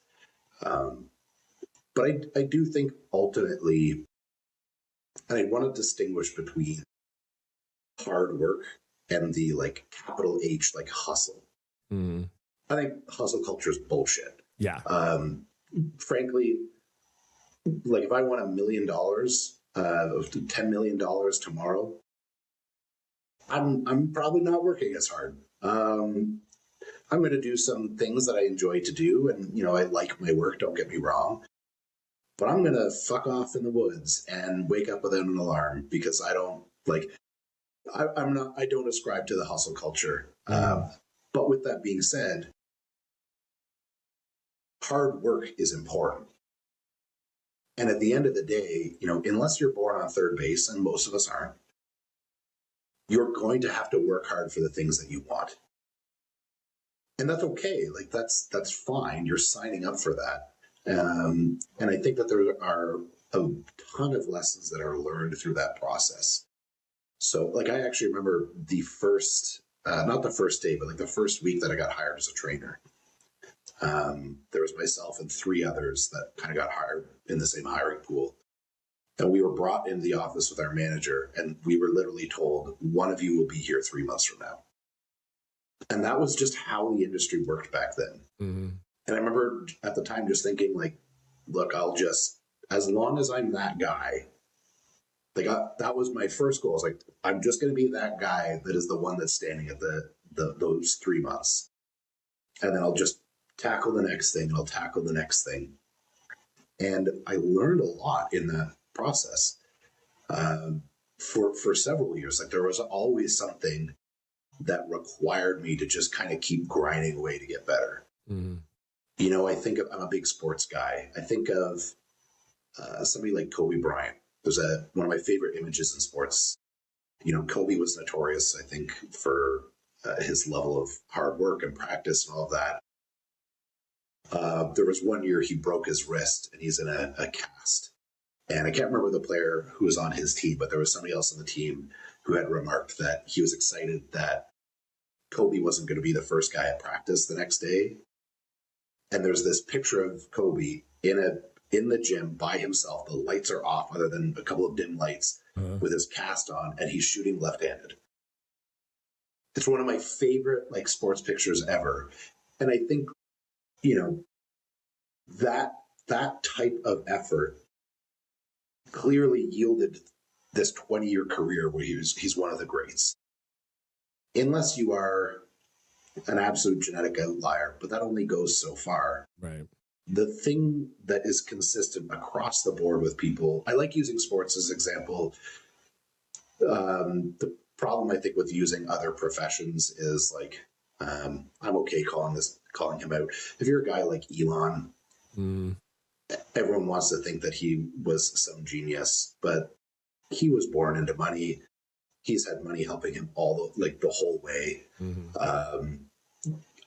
B: But I do think ultimately, and I want to distinguish between hard work and the capital H, hustle. Mm-hmm. I think hustle culture is bullshit.
A: Yeah.
B: Frankly, if I want $1 million, $10 million tomorrow, I'm probably not working as hard. I'm going to do some things that I enjoy to do, and I like my work. Don't get me wrong, but I'm going to fuck off in the woods and wake up without an alarm because I don't like, I don't ascribe to the hustle culture. But with that being said, hard work is important. And at the end of the day, unless you're born on third base, and most of us aren't, you're going to have to work hard for the things that you want. And that's okay. Like that's fine. You're signing up for that. And I think that there are a ton of lessons that are learned through that process. So like, I actually remember the first, not the first day, but like the first week that I got hired as a trainer. There was myself and 3 others that kind of got hired in the same hiring pool. And we were brought into the office with our manager, and we were literally told, one of you will be here 3 months from now. And that was just how the industry worked back then. Mm-hmm. And I remember at the time just thinking, like, look, as long as I'm that guy, like that was my first goal. I was like, I'm just going to be that guy that is the one that's standing at those 3 months. And then I'll just tackle the next thing, and I'll tackle the next thing. And I learned a lot in that process for several years. Like there was always something that required me to just kind of keep grinding away to get better. Mm-hmm. I'm a big sports guy. I think of somebody like Kobe Bryant. There's one of my favorite images in sports. Kobe was notorious, I think, for his level of hard work and practice and all of that. There was one year he broke his wrist and he's in a cast. And I can't remember the player who was on his team, but there was somebody else on the team who had remarked that he was excited that Kobe wasn't going to be the first guy at practice the next day. And there's this picture of Kobe in the gym by himself. The lights are off other than a couple of dim lights with his cast on, and he's shooting left-handed. It's one of my favorite sports pictures ever. And I think, that type of effort clearly yielded this 20-year career where he's one of the greats. Unless you are an absolute genetic outlier, but that only goes so far.
A: Right.
B: The thing that is consistent across the board with people, I like using sports as an example. The problem I think with using other professions is I'm okay calling him out. If you're a guy like Elon, everyone wants to think that he was some genius, but he was born into money. He's had money helping him the whole way. Mm-hmm.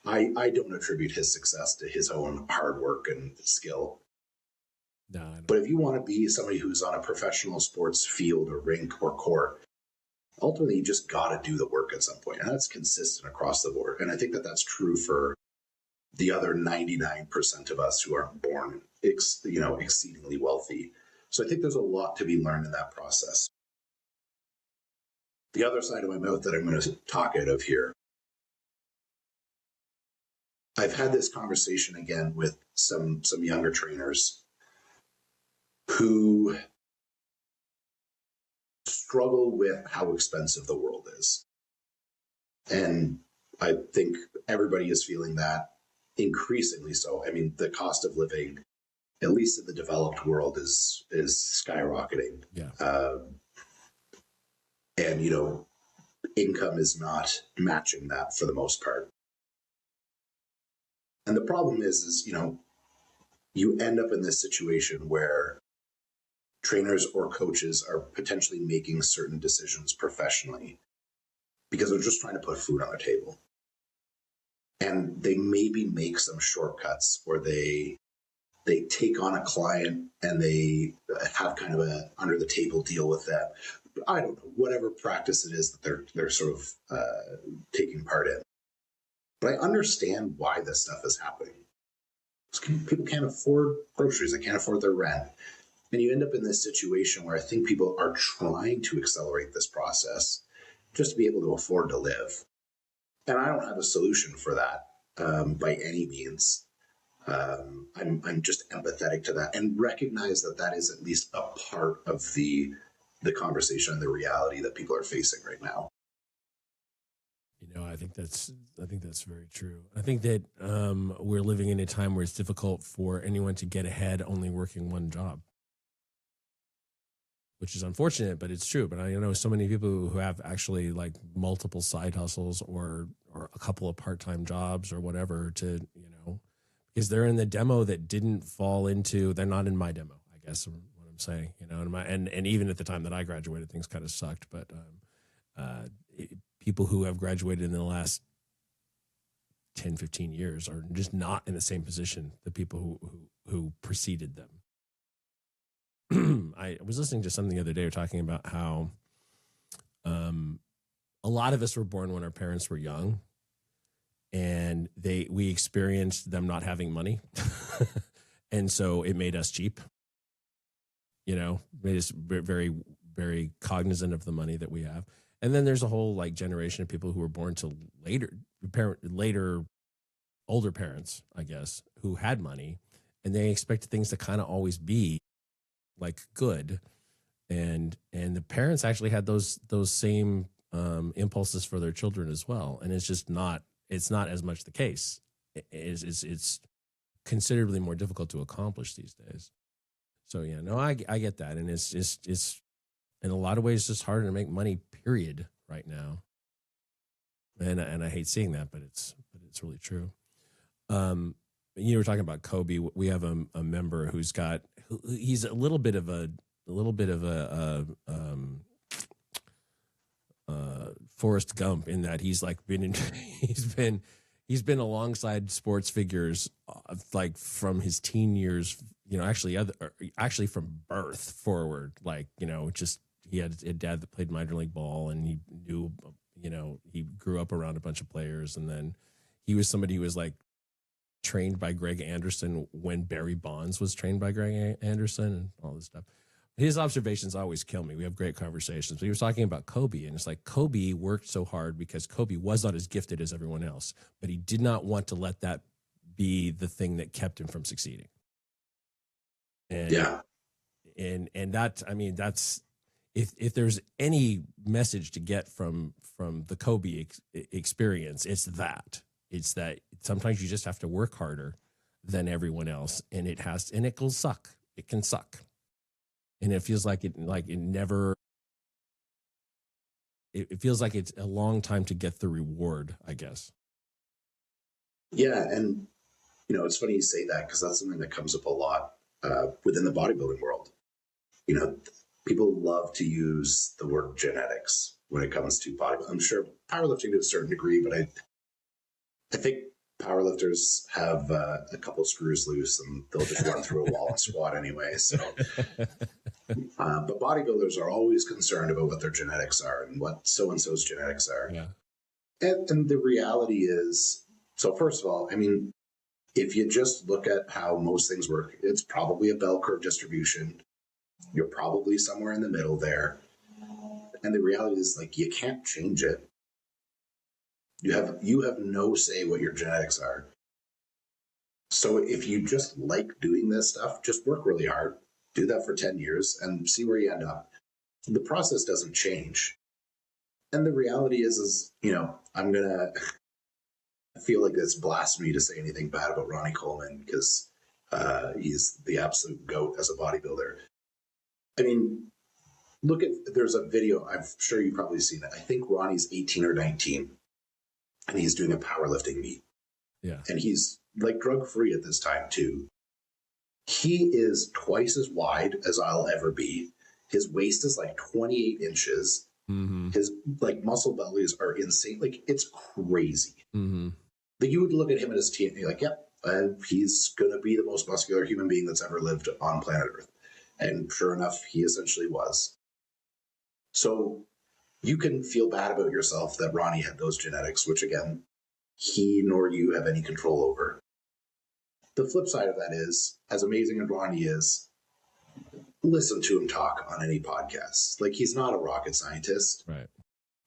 B: I don't attribute his success to his own hard work and skill. No, but if you want to be somebody who's on a professional sports field or rink or court, ultimately you just got to do the work at some point. And that's consistent across the board. And I think that that's true for the other 99% of us who aren't born, exceedingly wealthy. So I think there's a lot to be learned in that process. The other side of my mouth that I'm going to talk out of here, I've had this conversation again with some younger trainers who struggle with how expensive the world is. And I think everybody is feeling that increasingly so. I mean, the cost of living, at least in the developed world, is skyrocketing. Yeah. And, income is not matching that for the most part. And the problem is, you end up in this situation where trainers or coaches are potentially making certain decisions professionally because they're just trying to put food on their table. And they maybe make some shortcuts, or they take on a client and they have kind of a under the table deal with them. I don't know, whatever practice it is that they're sort of taking part in. But I understand why this stuff is happening. People can't afford groceries. They can't afford their rent. And you end up in this situation where I think people are trying to accelerate this process just to be able to afford to live. And I don't have a solution for that by any means. I'm just empathetic to that and recognize that is at least a part of the conversation and the reality that people are facing right now.
A: think that's very true. I think that we're living in a time where it's difficult for anyone to get ahead only working one job, which is unfortunate, but it's true. But I know so many people who have actually like multiple side hustles or a couple of part-time jobs or whatever to, because they're in the demo that didn't fall into, they're not in my demo, I guess what I'm saying, and even at the time that I graduated, things kind of sucked, but people who have graduated in the last 10, 15 years are just not in the same position, the people who preceded them. I was listening to something the other day talking about how a lot of us were born when our parents were young, and we experienced them not having money, and so it made us cheap. Made us very, very cognizant of the money that we have. And then there's a whole like generation of people who were born to later older parents, I guess, who had money, and they expected things to kind of always be like good, and the parents actually had those same impulses for their children as well, and it's not as much the case. It's considerably more difficult to accomplish these days. So yeah, no, I get that, and it's in a lot of ways just harder to make money, period, right now. And I hate seeing that, but it's really true. You were talking about Kobe. We have a member he's a little bit of a Forrest Gump in that he's like he's been alongside sports figures like from his teen years, actually from birth forward, just he had a dad that played minor league ball, and he knew, he grew up around a bunch of players, and then he was somebody who was like trained by Greg Anderson when Barry Bonds was trained by Greg Anderson and all this stuff. His observations always kill me. We have great conversations. But he was talking about Kobe, and it's like Kobe worked so hard because Kobe was not as gifted as everyone else, but he did not want to let that be the thing that kept him from succeeding. And
B: yeah,
A: and that, I mean, that's if there's any message to get from the Kobe experience, it's that sometimes you just have to work harder than everyone else, and it will suck. It can suck. And it feels like it feels like it's a long time to get the reward, I guess.
B: Yeah. And, it's funny you say that, because that's something that comes up a lot within the bodybuilding world. People love to use the word genetics when it comes to bodybuilding. I'm sure powerlifting to a certain degree, but I think powerlifters have a couple screws loose, and they'll just run through a wall and squat anyway. So, but bodybuilders are always concerned about what their genetics are and what so-and-so's genetics are.
A: Yeah.
B: And the reality is, so first of all, I mean, if you just look at how most things work, it's probably a bell curve distribution. You're probably somewhere in the middle there. And the reality is, like, you can't change it. You have no say what your genetics are. So if you just like doing this stuff, just work really hard, do that for 10 years and see where you end up. The process doesn't change. And the reality is, I'm going to feel like it's blasphemy to say anything bad about Ronnie Coleman, because he's the absolute GOAT as a bodybuilder. I mean, there's a video, I'm sure you've probably seen it. I think Ronnie's 18 or 19. And he's doing a powerlifting meet.
A: Yeah.
B: And he's like drug-free at this time too. He is twice as wide as I'll ever be. His waist is like 28 inches.
A: Mm-hmm.
B: His like muscle bellies are insane. Like, it's crazy.
A: Mm-hmm.
B: But you would look at him at his team and you're like, yep, he's going to be the most muscular human being that's ever lived on planet Earth. And sure enough, he essentially was. So you can feel bad about yourself that Ronnie had those genetics, which, again, he nor you have any control over. The flip side of that is, as amazing as Ronnie is, listen to him talk on any podcast. Like, he's not a rocket scientist.
A: Right.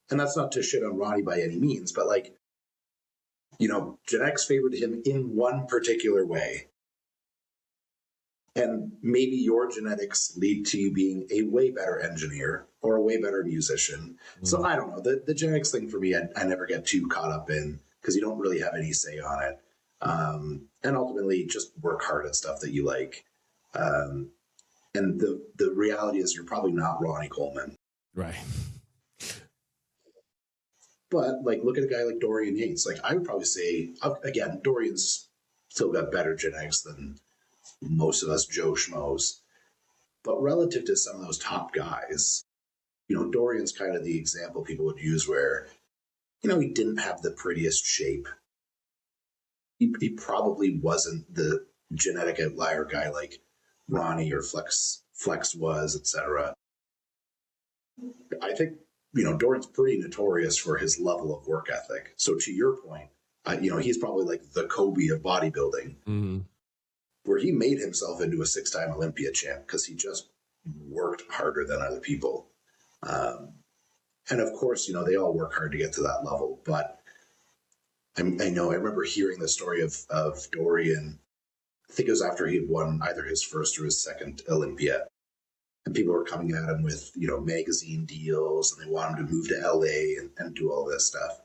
B: And that's not to shit on Ronnie by any means, but like, genetics favored him in one particular way. And maybe your genetics lead to you being a way better engineer or a way better musician. So I don't know. The genetics thing for me, I never get too caught up in because you don't really have any say on it. And ultimately, just work hard at stuff that you like. And the reality is, you're probably not Ronnie Coleman.
A: Right.
B: But like, look at a guy like Dorian Yates. Like, I would probably say, again, Dorian's still got better genetics than most of us Joe Schmoes. But relative to some of those top guys, Dorian's kind of the example people would use where, he didn't have the prettiest shape. He probably wasn't the genetic outlier guy like Ronnie or Flex was, etc. I think, Dorian's pretty notorious for his level of work ethic. So to your point, he's probably like the Kobe of bodybuilding, where he made himself into a 6-time Olympia champ because he just worked harder than other people. And of course, they all work hard to get to that level. But I remember hearing the story of Dorian. I think it was after he had won either his first or his second Olympia. And people were coming at him with, magazine deals, and they want him to move to LA and do all this stuff.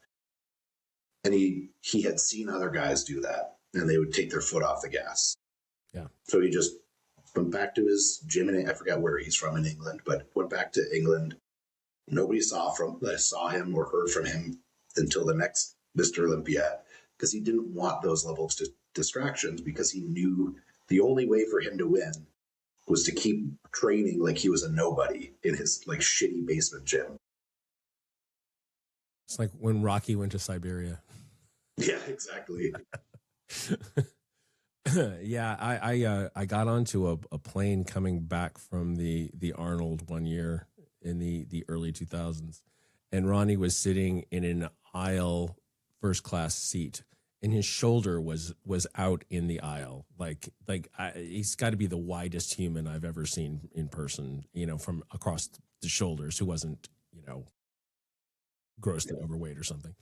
B: And he had seen other guys do that, and they would take their foot off the gas.
A: Yeah.
B: So he just went back to his gym, and I forgot where he's from in England, but went back to England. Nobody saw him or heard from him until the next Mr. Olympia, because he didn't want those levels of distractions, because he knew the only way for him to win was to keep training like he was a nobody in his like shitty basement gym.
A: It's like when Rocky went to Siberia.
B: Yeah, exactly.
A: Yeah, I got onto a plane coming back from the Arnold one year in the early 2000s, and Ronnie was sitting in an aisle first class seat, and his shoulder was out in the aisle. He's got to be the widest human I've ever seen in person, from across the shoulders, who wasn't, grossly overweight or something.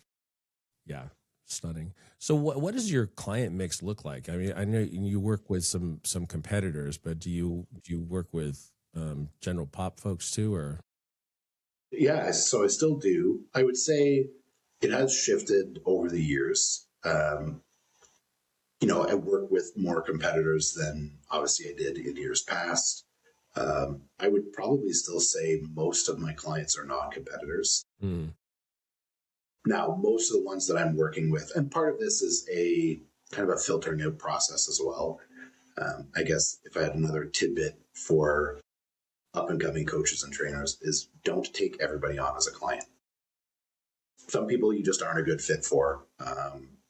A: Yeah, stunning. So what does your client mix look like? I mean, I know you work with some competitors, but do you work with general pop folks too, or?
B: Yeah, so I still do. I would say it has shifted over the years. I work with more competitors than obviously I did in years past. I would probably still say most of my clients are non-competitors. Now, most of the ones that I'm working with, and part of this is a kind of a filtering out process as well. I guess if I had another tidbit for up and coming coaches and trainers, is don't take everybody on as a client. Some people you just aren't a good fit for.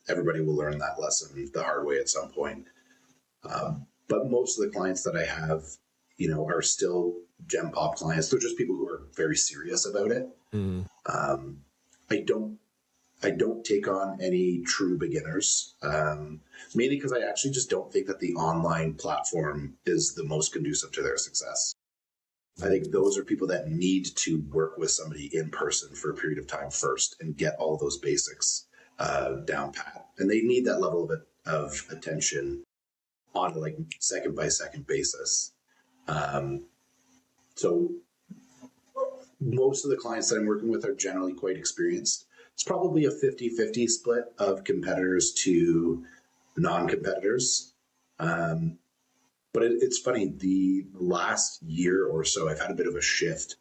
B: Everybody will learn that lesson the hard way at some point. But most of the clients that I have, are still Gem Pop clients. They're just people who are very serious about it. I don't take on any true beginners, mainly because I actually just don't think that the online platform is the most conducive to their success. I think those are people that need to work with somebody in person for a period of time first and get all those basics down pat. And they need that level of attention on a second by second basis. So most of the clients that I'm working with are generally quite experienced. It's probably a 50-50 split of competitors to non-competitors. But it's funny, the last year or so, I've had a bit of a shift,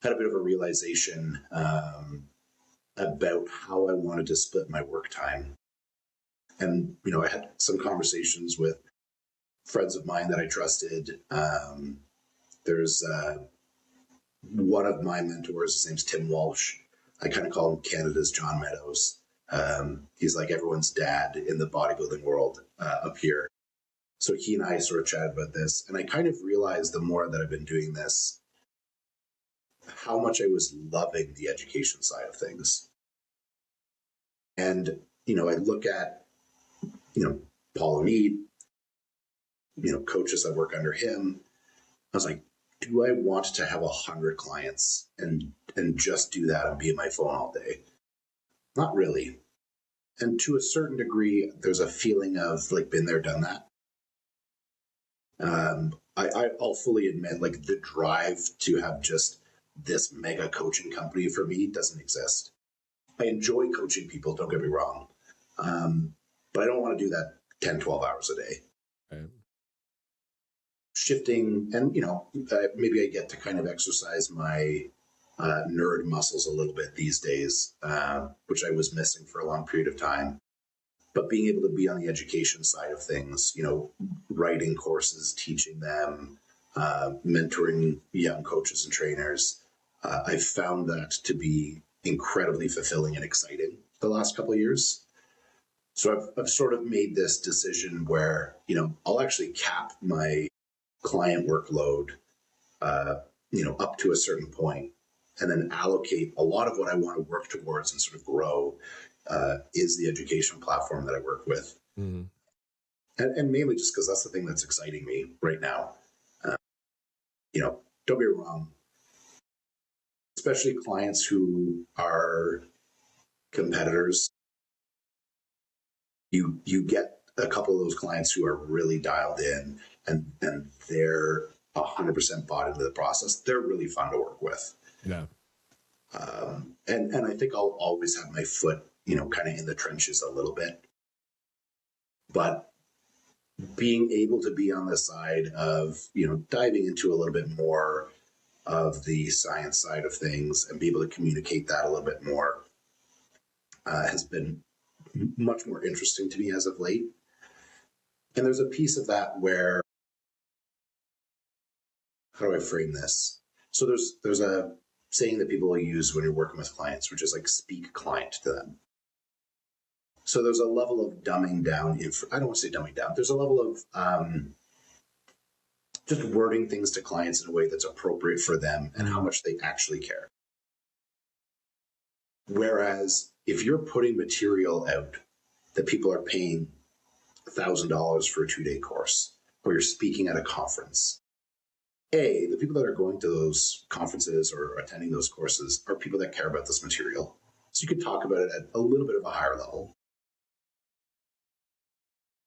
B: had a bit of a realization about how I wanted to split my work time. And, I had some conversations with friends of mine that I trusted. There's one of my mentors, his name's Tim Walsh. I kind of call him Canada's John Meadows. He's like everyone's dad in the bodybuilding world up here. So he and I sort of chatted about this, and I kind of realized the more that I've been doing this, how much I was loving the education side of things. And, I look at, Paul Mead, coaches that work under him. I was like, do I want to have 100 clients and just do that and be on my phone all day? Not really. And to a certain degree, there's a feeling of been there, done that. I'll fully admit, like, the drive to have just this mega coaching company for me doesn't exist. I enjoy coaching people, don't get me wrong. But I don't want to do that 10, 12 hours a day.
A: Right.
B: Shifting, and, maybe I get to kind of exercise my nerd muscles a little bit these days, which I was missing for a long period of time. But being able to be on the education side of things, writing courses, teaching them, mentoring young coaches and trainers, I've found that to be incredibly fulfilling and exciting the last couple of years. So I've sort of made this decision where, I'll actually cap my client workload, up to a certain point, and then allocate a lot of what I want to work towards and sort of grow is the education platform that I work with. Mm-hmm. And mainly just because that's the thing that's exciting me right now. Don't be wrong, especially clients who are competitors. You get a couple of those clients who are really dialed in and they're 100% bought into the process. They're really fun to work with.
A: Yeah.
B: And I think I'll always have my foot, kind of in the trenches a little bit. But being able to be on the side of, diving into a little bit more of the science side of things and be able to communicate that a little bit more has been much more interesting to me as of late. And there's a piece of that where, how do I frame this? So there's a saying that people will use when you're working with clients, which is like speak client to them. So there's a level of dumbing down. I don't want to say dumbing down. There's a level of just wording things to clients in a way that's appropriate for them and how much they actually care. Whereas if you're putting material out that people are paying $1,000 for a 2-day course, or you're speaking at a conference, the people that are going to those conferences or attending those courses are people that care about this material. So you could talk about it at a little bit of a higher level.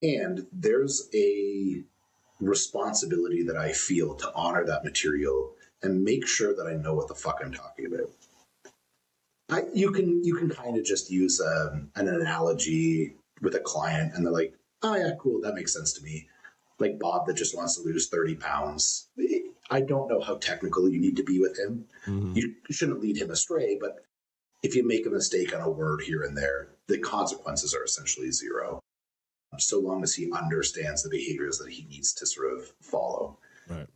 B: And there's a responsibility that I feel to honor that material and make sure that I know what the fuck I'm talking about. You can kind of just use an analogy with a client and they're like, oh yeah, cool, that makes sense to me. Like Bob that just wants to lose 30 pounds. I don't know how technical you need to be with him. Mm-hmm. You shouldn't lead him astray, but if you make a mistake on a word here and there, the consequences are essentially zero, so long as he understands the behaviors that he needs to sort of follow.
A: Right.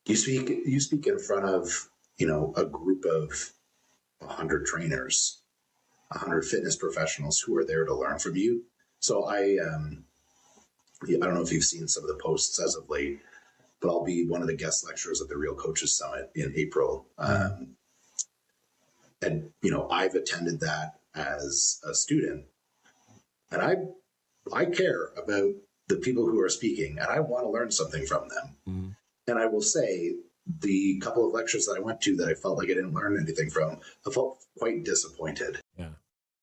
B: You speak in front of, a group of 100 trainers, 100 fitness professionals who are there to learn from you. So I don't know if you've seen some of the posts as of late, but I'll be one of the guest lecturers at the Real Coaches Summit in April. And, I've attended that as a student, and I care about the people who are speaking, and I want to learn something from them. Mm-hmm. And I will say the couple of lectures that I went to that I felt like I didn't learn anything from, I felt quite disappointed.
A: Yeah.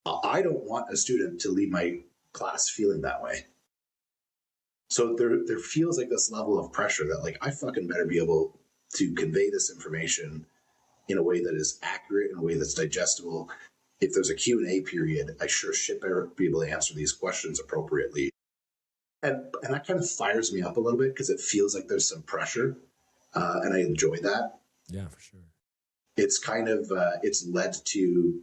B: I don't want a student to leave my class feeling that way. So there feels like this level of pressure that, like, I fucking better be able to convey this information in a way that is accurate, in a way that's digestible. If there's a Q&A period, I sure shit better be able to answer these questions appropriately. And that kind of fires me up a little bit because it feels like there's some pressure, and I enjoy that.
A: Yeah, for sure.
B: It's kind of, it's led to,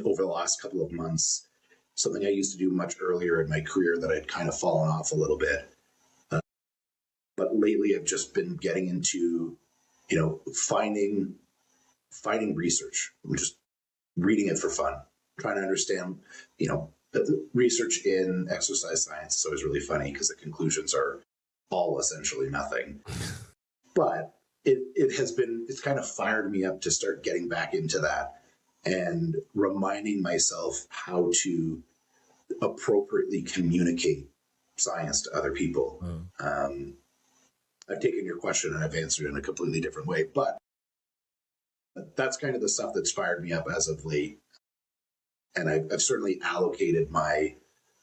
B: over the last couple of months, something I used to do much earlier in my career that I'd kind of fallen off a little bit. But lately I've just been getting into, finding research. I'm just reading it for fun, trying to understand, the research in exercise science is always really funny because the conclusions are all essentially nothing. But it's kind of fired me up to start getting back into that and reminding myself how to appropriately communicate science to other people. I've taken your question and I've answered it in a completely different way, but that's kind of the stuff that's fired me up as of late. And I've certainly allocated my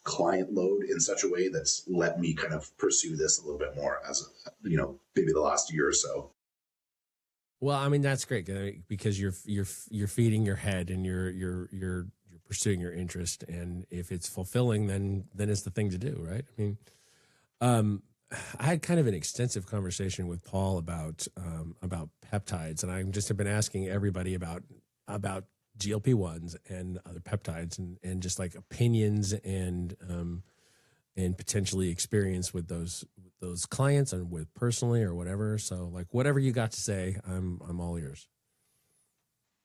B: client load in such a way that's let me kind of pursue this a little bit more as maybe the last year or so.
A: Well, I mean, that's great because you're feeding your head and you're pursuing your interest, and if it's fulfilling, then it's the thing to do, right? I mean, um, I had kind of an extensive conversation with Paul about peptides, and I just have been asking everybody about GLP-1s and other peptides, and just like opinions and potentially experience with those clients and with personally or whatever. So like whatever you got to say, I'm all ears.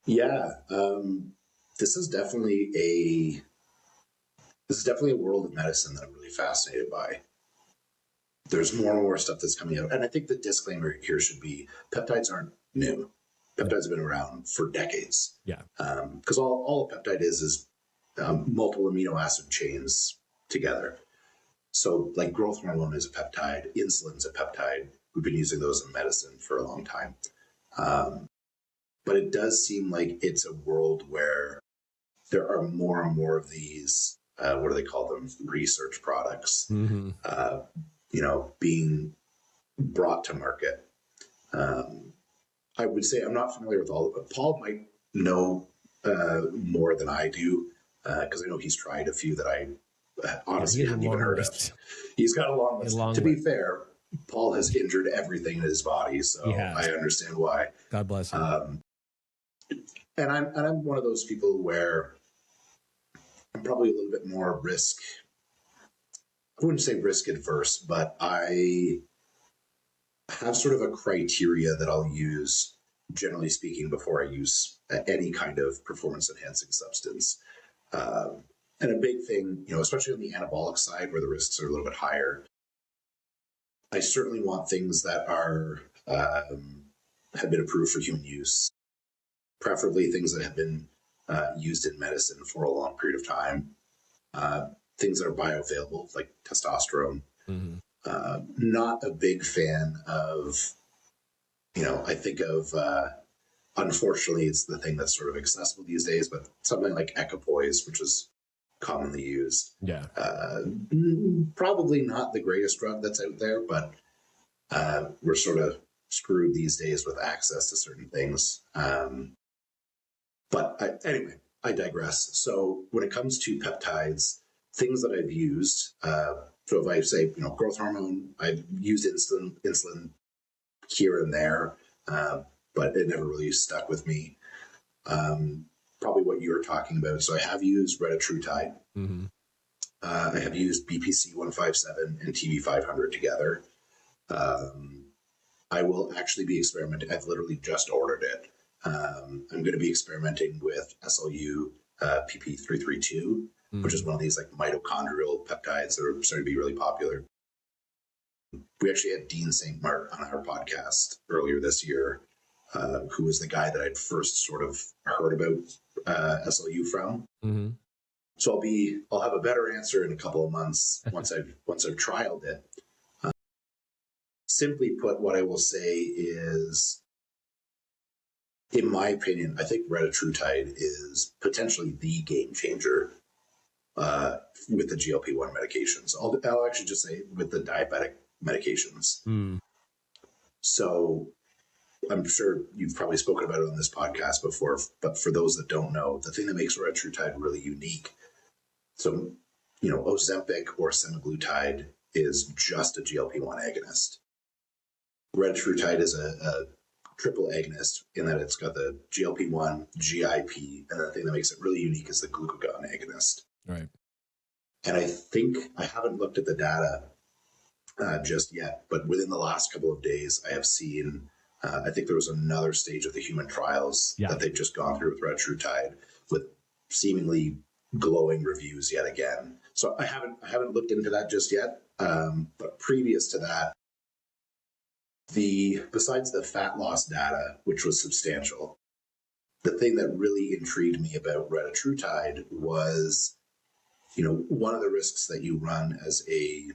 B: Yeah, this is definitely a world of medicine that I'm really fascinated by. There's more and more stuff that's coming out, and I think the disclaimer here should be: peptides aren't new. Peptides have been around for decades.
A: Yeah,
B: because all a peptide is multiple amino acid chains together. So, like growth hormone is a peptide, insulin's a peptide. We've been using those in medicine for a long time. But it does seem like it's a world where there are more and more of these, what do they call them? Research products,
A: mm-hmm.
B: Being brought to market. I would say I'm not familiar with all of it. Paul might know more than I do, because I know he's tried a few that I honestly haven't even heard of. He's got a long list. To be fair, Paul has injured everything in his body, so I understand why.
A: God bless him.
B: And I'm one of those people where I'm probably a little bit more risk. I wouldn't say risk adverse, but I have sort of a criteria that I'll use, generally speaking, before I use any kind of performance enhancing substance. And a big thing, especially on the anabolic side where the risks are a little bit higher, I certainly want things that are have been approved for human use, preferably things that have been used in medicine for a long period of time, things that are bioavailable, like testosterone.
A: Mm-hmm.
B: Not a big fan of, I think of, unfortunately, it's the thing that's sort of accessible these days, but something like equipoise, which is commonly used.
A: Yeah.
B: Probably not the greatest drug that's out there, but we're sort of screwed these days with access to certain things. Anyway, I digress. So when it comes to peptides, things that I've used, so if I say, growth hormone, I've used insulin here and there, but it never really stuck with me. Probably what you were talking about. So I have used retatrutide.
A: Mm-hmm.
B: I have used BPC 157 and TV 500 together. I will actually be experimenting. I've literally just ordered it. I'm going to be experimenting with SLU PP 332, which is one of these like mitochondrial peptides that are starting to be really popular. We actually had Dean St. Mart on our podcast earlier this year, who was the guy that I'd first sort of heard about SLU from.
A: Mm-hmm.
B: So I'll have a better answer in a couple of months once I've trialed it. Simply put, what I will say is, in my opinion, I think retatrutide is potentially the game changer with the GLP-1 medications. I'll actually just say with the diabetic medications.
A: Mm.
B: So I'm sure you've probably spoken about it on this podcast before, but for those that don't know, the thing that makes retatrutide really unique, so, Ozempic or semaglutide is just a GLP-1 agonist. Retatrutide is a triple agonist in that it's got the GLP-1, GIP, and the thing that makes it really unique is the glucagon agonist.
A: Right.
B: And I think, I haven't looked at the data just yet, but within the last couple of days, I have seen, I think there was another stage of the human trials that they've just gone through with retatrutide with seemingly glowing reviews yet again. So I haven't looked into that just yet. But previous to that, besides the fat loss data, which was substantial, the thing that really intrigued me about retatrutide was, one of the risks that you run as a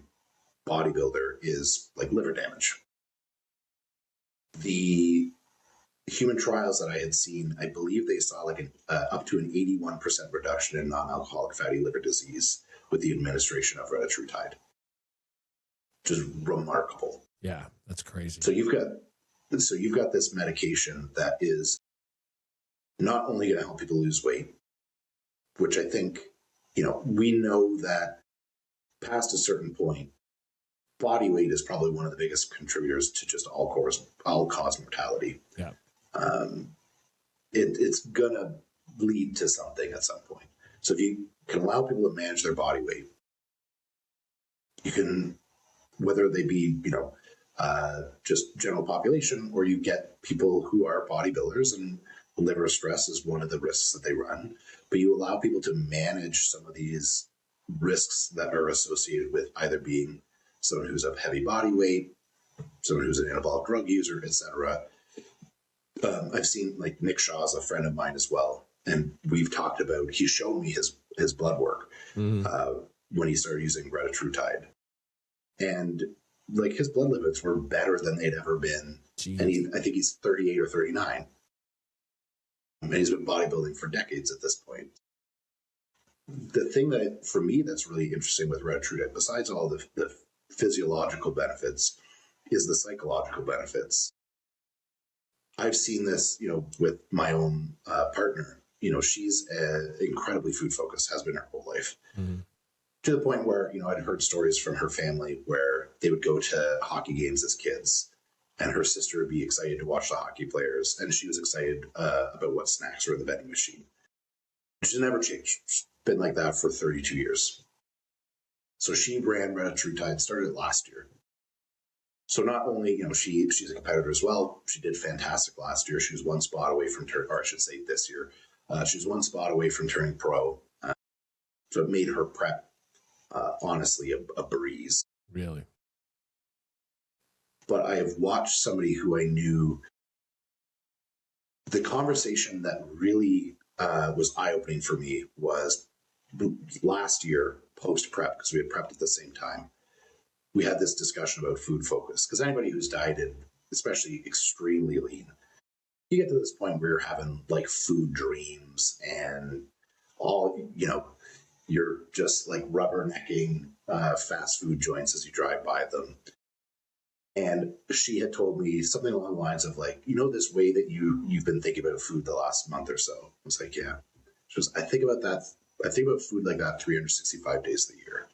B: bodybuilder is like liver damage. The human trials that I had seen, I believe they saw like up to an 81% reduction in non-alcoholic fatty liver disease with the administration of retatrutide, which is remarkable.
A: Yeah, that's crazy.
B: So you've got this medication that is not only going to help people lose weight, which I think, we know that past a certain point, body weight is probably one of the biggest contributors to just all cause mortality.
A: Yeah.
B: It's gonna lead to something at some point. So if you can allow people to manage their body weight, you can, whether they be just general population, or you get people who are bodybuilders, and liver stress is one of the risks that they run, but you allow people to manage some of these risks that are associated with either being someone who's of heavy body weight, someone who's an anabolic drug user, etc. I've seen, like, Nick Shaw's a friend of mine as well, and we've talked about, he's shown me his blood work when he started using retatrutide, and like his blood lipids were better than they'd ever been. Jeez. And I think he's 38 or 39, and he's been bodybuilding for decades at this point. The thing that, for me, that's really interesting with retatrutide, besides all the physiological benefits, is the psychological benefits. I've seen this, with my own partner. She's incredibly food focused, has been her whole life, to the point where, I'd heard stories from her family where they would go to hockey games as kids, and her sister would be excited to watch the hockey players, and she was excited about what snacks were in the vending machine. She's never changed. She's been like that for 32 years. So she ran retatrutide, started last year. So not only, she's a competitor as well. She did fantastic last year. She was one spot away from or I should say this year. She was one spot away from turning pro. So it made her prep, honestly, a breeze.
A: Really?
B: But I have watched somebody who I knew. The conversation that really was eye-opening for me was last year, post-prep, because we had prepped at the same time. We had this discussion about food focus, because anybody who's dieted, especially extremely lean, you get to this point where you're having like food dreams, and all, you're just like rubbernecking fast food joints as you drive by them. And she had told me something along the lines of, like, this way that you've been thinking about food the last month or so. I was like, yeah. She goes, I think about that. I think about food like that 365 days of the year. I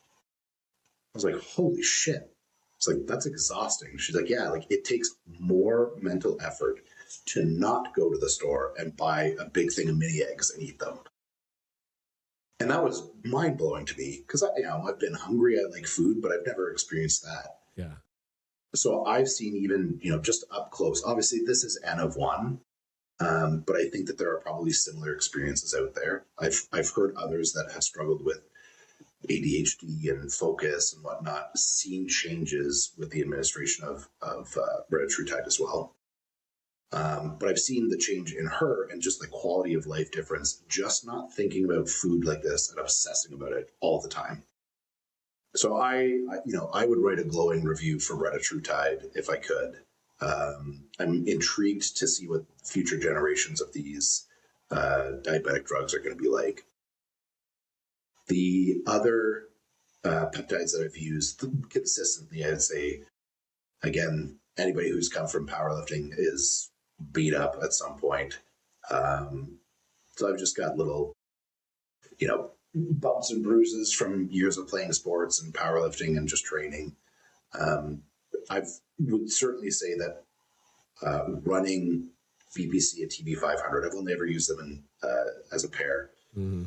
B: was like, holy shit. It's like, that's exhausting. She's like, yeah, like, it takes more mental effort to not go to the store and buy a big thing of mini eggs and eat them. And that was mind blowing to me, because I've been hungry. I like food, but I've never experienced that.
A: Yeah.
B: So I've seen, even, just up close, obviously this is N of one, but I think that there are probably similar experiences out there. I've heard others that have struggled with ADHD and focus and whatnot, seen changes with the administration of retatrutide as well. But I've seen the change in her and just the quality of life difference, just not thinking about food like this and obsessing about it all the time. So I would write a glowing review for retatrutide if I could. I'm intrigued to see what future generations of these diabetic drugs are going to be like. The other peptides that I've used consistently, I'd say, again, anybody who's come from powerlifting is beat up at some point. So I've just got little, bumps and bruises from years of playing sports and powerlifting and just training. I would certainly say that running BPC and TB500, I've only ever used them as a pair. Mm-hmm.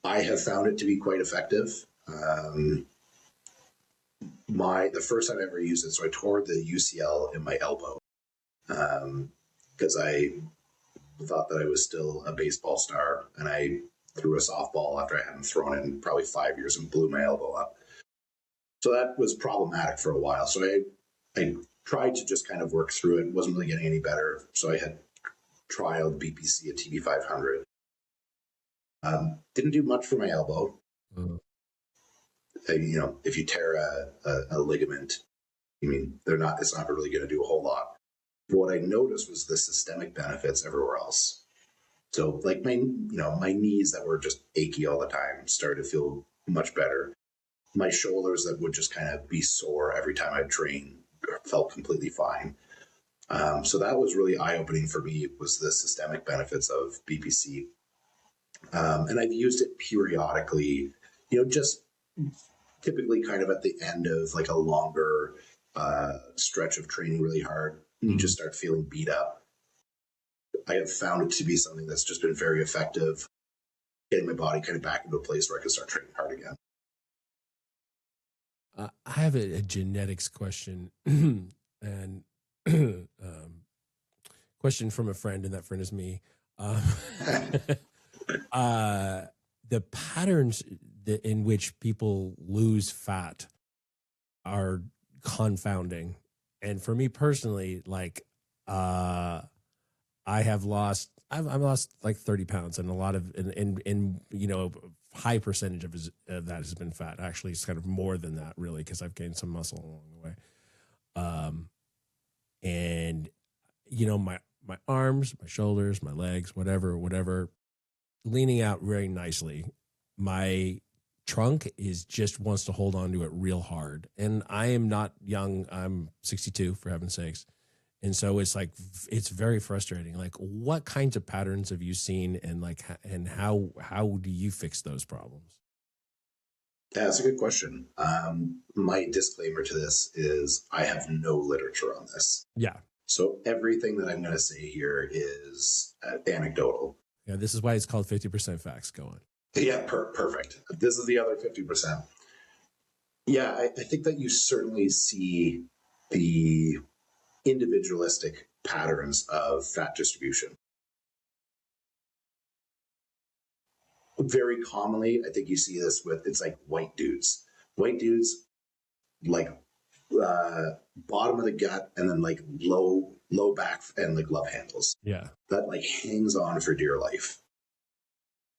B: I have found it to be quite effective. The first time I ever used it, so I tore the UCL in my elbow because I thought that I was still a baseball star, and I threw a softball after I hadn't thrown it in probably 5 years and blew my elbow up. So that was problematic for a while. So I tried to just kind of work through it. It wasn't really getting any better. So I had trialed BPC at TB500. Didn't do much for my elbow. Mm-hmm. If you tear a ligament, it's not really going to do a whole lot. But what I noticed was the systemic benefits everywhere else. So like my knees that were just achy all the time started to feel much better. my shoulders that would just kind of be sore every time I'd train felt completely fine. So that was really eye-opening for me, was the systemic benefits of BPC. And I've used it periodically, just typically kind of at the end of like a longer stretch of training really hard, and you just start feeling beat up. I have found it to be something that's just been very effective, getting my body kind of back into a place where I can start training hard again.
A: I have a genetics question and question from a friend, and that friend is me. The patterns in which people lose fat are confounding. And for me personally, like, I've lost like 30 pounds, and a lot of, in high percentage of that has been fat. Actually, it's kind of more than that, really, because I've gained some muscle along the way. And my arms, my shoulders, my legs, whatever, leaning out very nicely. My trunk just wants to hold on to it real hard. And I am not young. I'm 62, for heaven's sakes. And so it's like, it's very frustrating. Like, what kinds of patterns have you seen, and how do you fix those problems?
B: Yeah, that's a good question. My disclaimer to this is I have no literature on this.
A: Yeah.
B: So everything that I'm going to say here is anecdotal.
A: Yeah, this is why it's called 50% facts. Go on.
B: Yeah, perfect. This is the other 50%. Yeah, I think that you certainly see the individualistic patterns of fat distribution. Very commonly, I think you see this with, it's like white dudes. White dudes, like bottom of the gut, and then like low back and like love handles.
A: Yeah.
B: That like hangs on for dear life.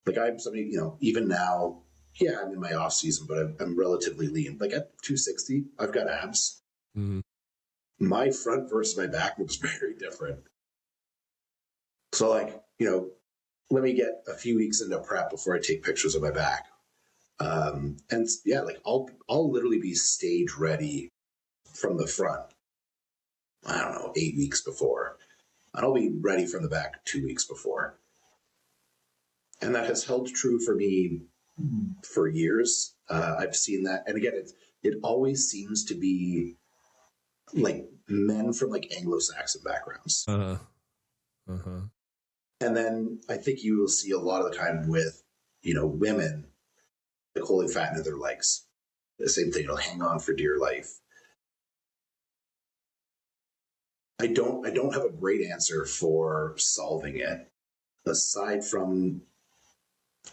B: Like I'm somebody, even now, yeah, I'm in my off season, but I'm relatively lean. Like at 260, I've got abs.
A: Mm-hmm.
B: My front versus my back looks very different. So like, let me get a few weeks into prep before I take pictures of my back. And yeah, like I'll literally be stage ready from the front, I don't know, 8 weeks before. And I'll be ready from the back 2 weeks before. And that has held true for me for years. I've seen that. And again, it always seems to be like men from like Anglo-Saxon backgrounds.
A: Uh-huh. Uh-huh.
B: And then I think you will see a lot of the time with, women like holding fat into their legs. The same thing, it'll hang on for dear life. I don't have a great answer for solving it, aside from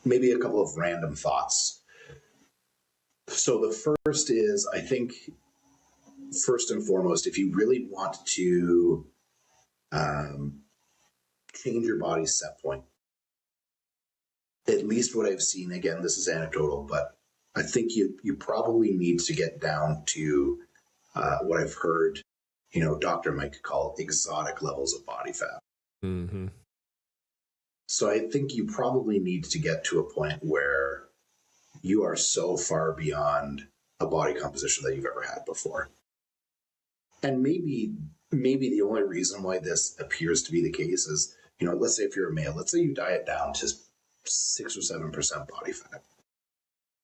B: maybe a couple of random thoughts. So the first is, I think, first and foremost, if you really want to change your body's set point, at least what I've seen, again, this is anecdotal, but I think you probably need to get down to what I've heard, Dr. Mike call exotic levels of body fat.
A: Mm-hmm.
B: So I think you probably need to get to a point where you are so far beyond a body composition that you've ever had before. And maybe the only reason why this appears to be the case is, let's say if you're a male, let's say you diet down to 6 or 7% body fat,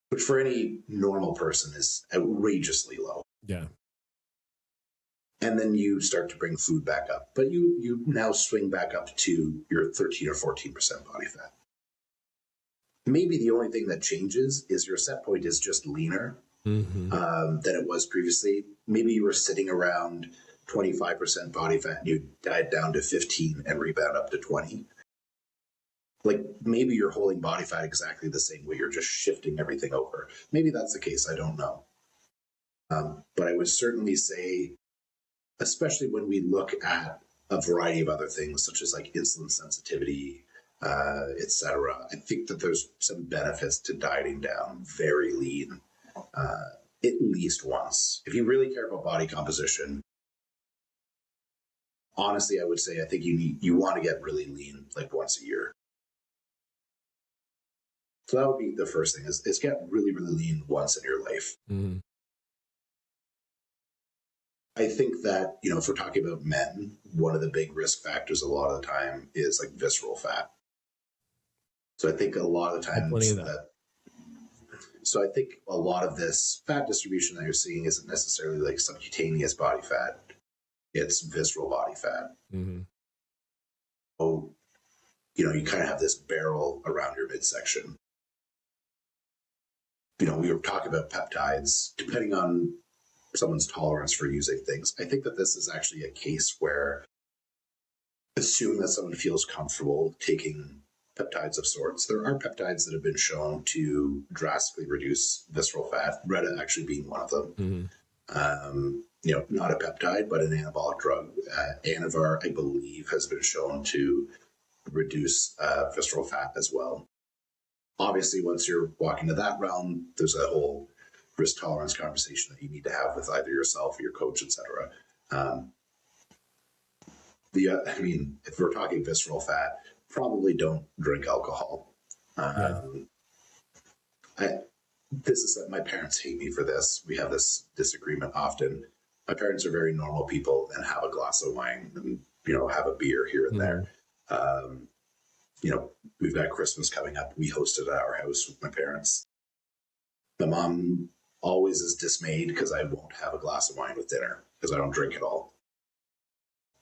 B: which for any normal person is outrageously low.
A: Yeah.
B: And then you start to bring food back up, but you now swing back up to your 13 or 14% body fat. Maybe the only thing that changes is your set point is just leaner than it was previously. Maybe you were sitting around 25% body fat and you diet down to 15 and rebound up to 20. Like maybe you're holding body fat exactly the same way, you're just shifting everything over. Maybe that's the case, I don't know. But I would certainly say, especially when we look at a variety of other things, such as like insulin sensitivity, etc., I think that there's some benefits to dieting down very lean, at least once. If you really care about body composition, honestly, I would say I think you want to get really lean like once a year. So that would be the first thing is get really, really lean once in your life.
A: Mm-hmm.
B: I think that, if we're talking about men, one of the big risk factors a lot of the time is like visceral fat. So I think a lot of the times so I think a lot of this fat distribution that you're seeing isn't necessarily like subcutaneous body fat. It's visceral body fat.
A: Mm-hmm.
B: So, you kind of have this barrel around your midsection. We were talking about peptides, depending on someone's tolerance for using things. I think that this is actually a case where, assume that someone feels comfortable taking peptides of sorts. There are peptides that have been shown to drastically reduce visceral fat, Retta actually being one of them.
A: Mm-hmm.
B: Not a peptide, but an anabolic drug. Anavar, I believe, has been shown to reduce visceral fat as well. Obviously, once you're walking to that realm, there's a whole risk tolerance conversation that you need to have with either yourself or your coach, etc. If we're talking visceral fat, probably don't drink alcohol. This is that my parents hate me for this. We have this disagreement often. My parents are very normal people and have a glass of wine and, have a beer here and there. We've got Christmas coming up. We hosted at our house with my parents. My mom always is dismayed because I won't have a glass of wine with dinner because I don't drink at all.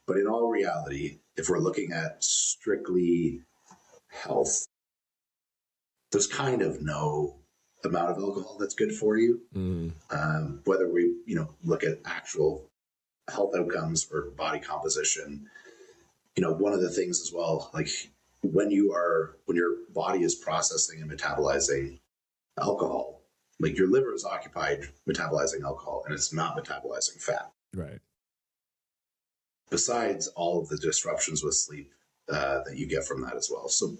B: But in all reality, if we're looking at strictly health, there's kind of no amount of alcohol that's good for you. Whether we, look at actual health outcomes or body composition, one of the things as well, like when your body is processing and metabolizing alcohol, like your liver is occupied metabolizing alcohol and it's not metabolizing fat.
A: Right.
B: Besides all of the disruptions with sleep that you get from that as well. So,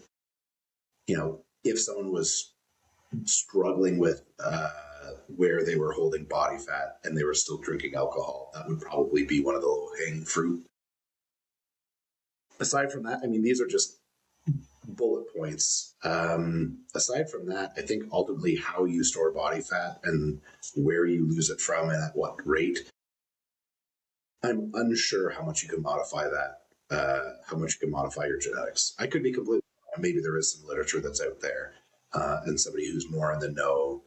B: if someone was struggling with where they were holding body fat and they were still drinking alcohol, that would probably be one of the low-hanging fruit. Aside from that, these are just bullet points. Aside from that, I think ultimately how you store body fat and where you lose it from and at what rate, I'm unsure how much you can modify that, how much you can modify your genetics. I could be completely wrong. Maybe there is some literature that's out there, and somebody who's more in the know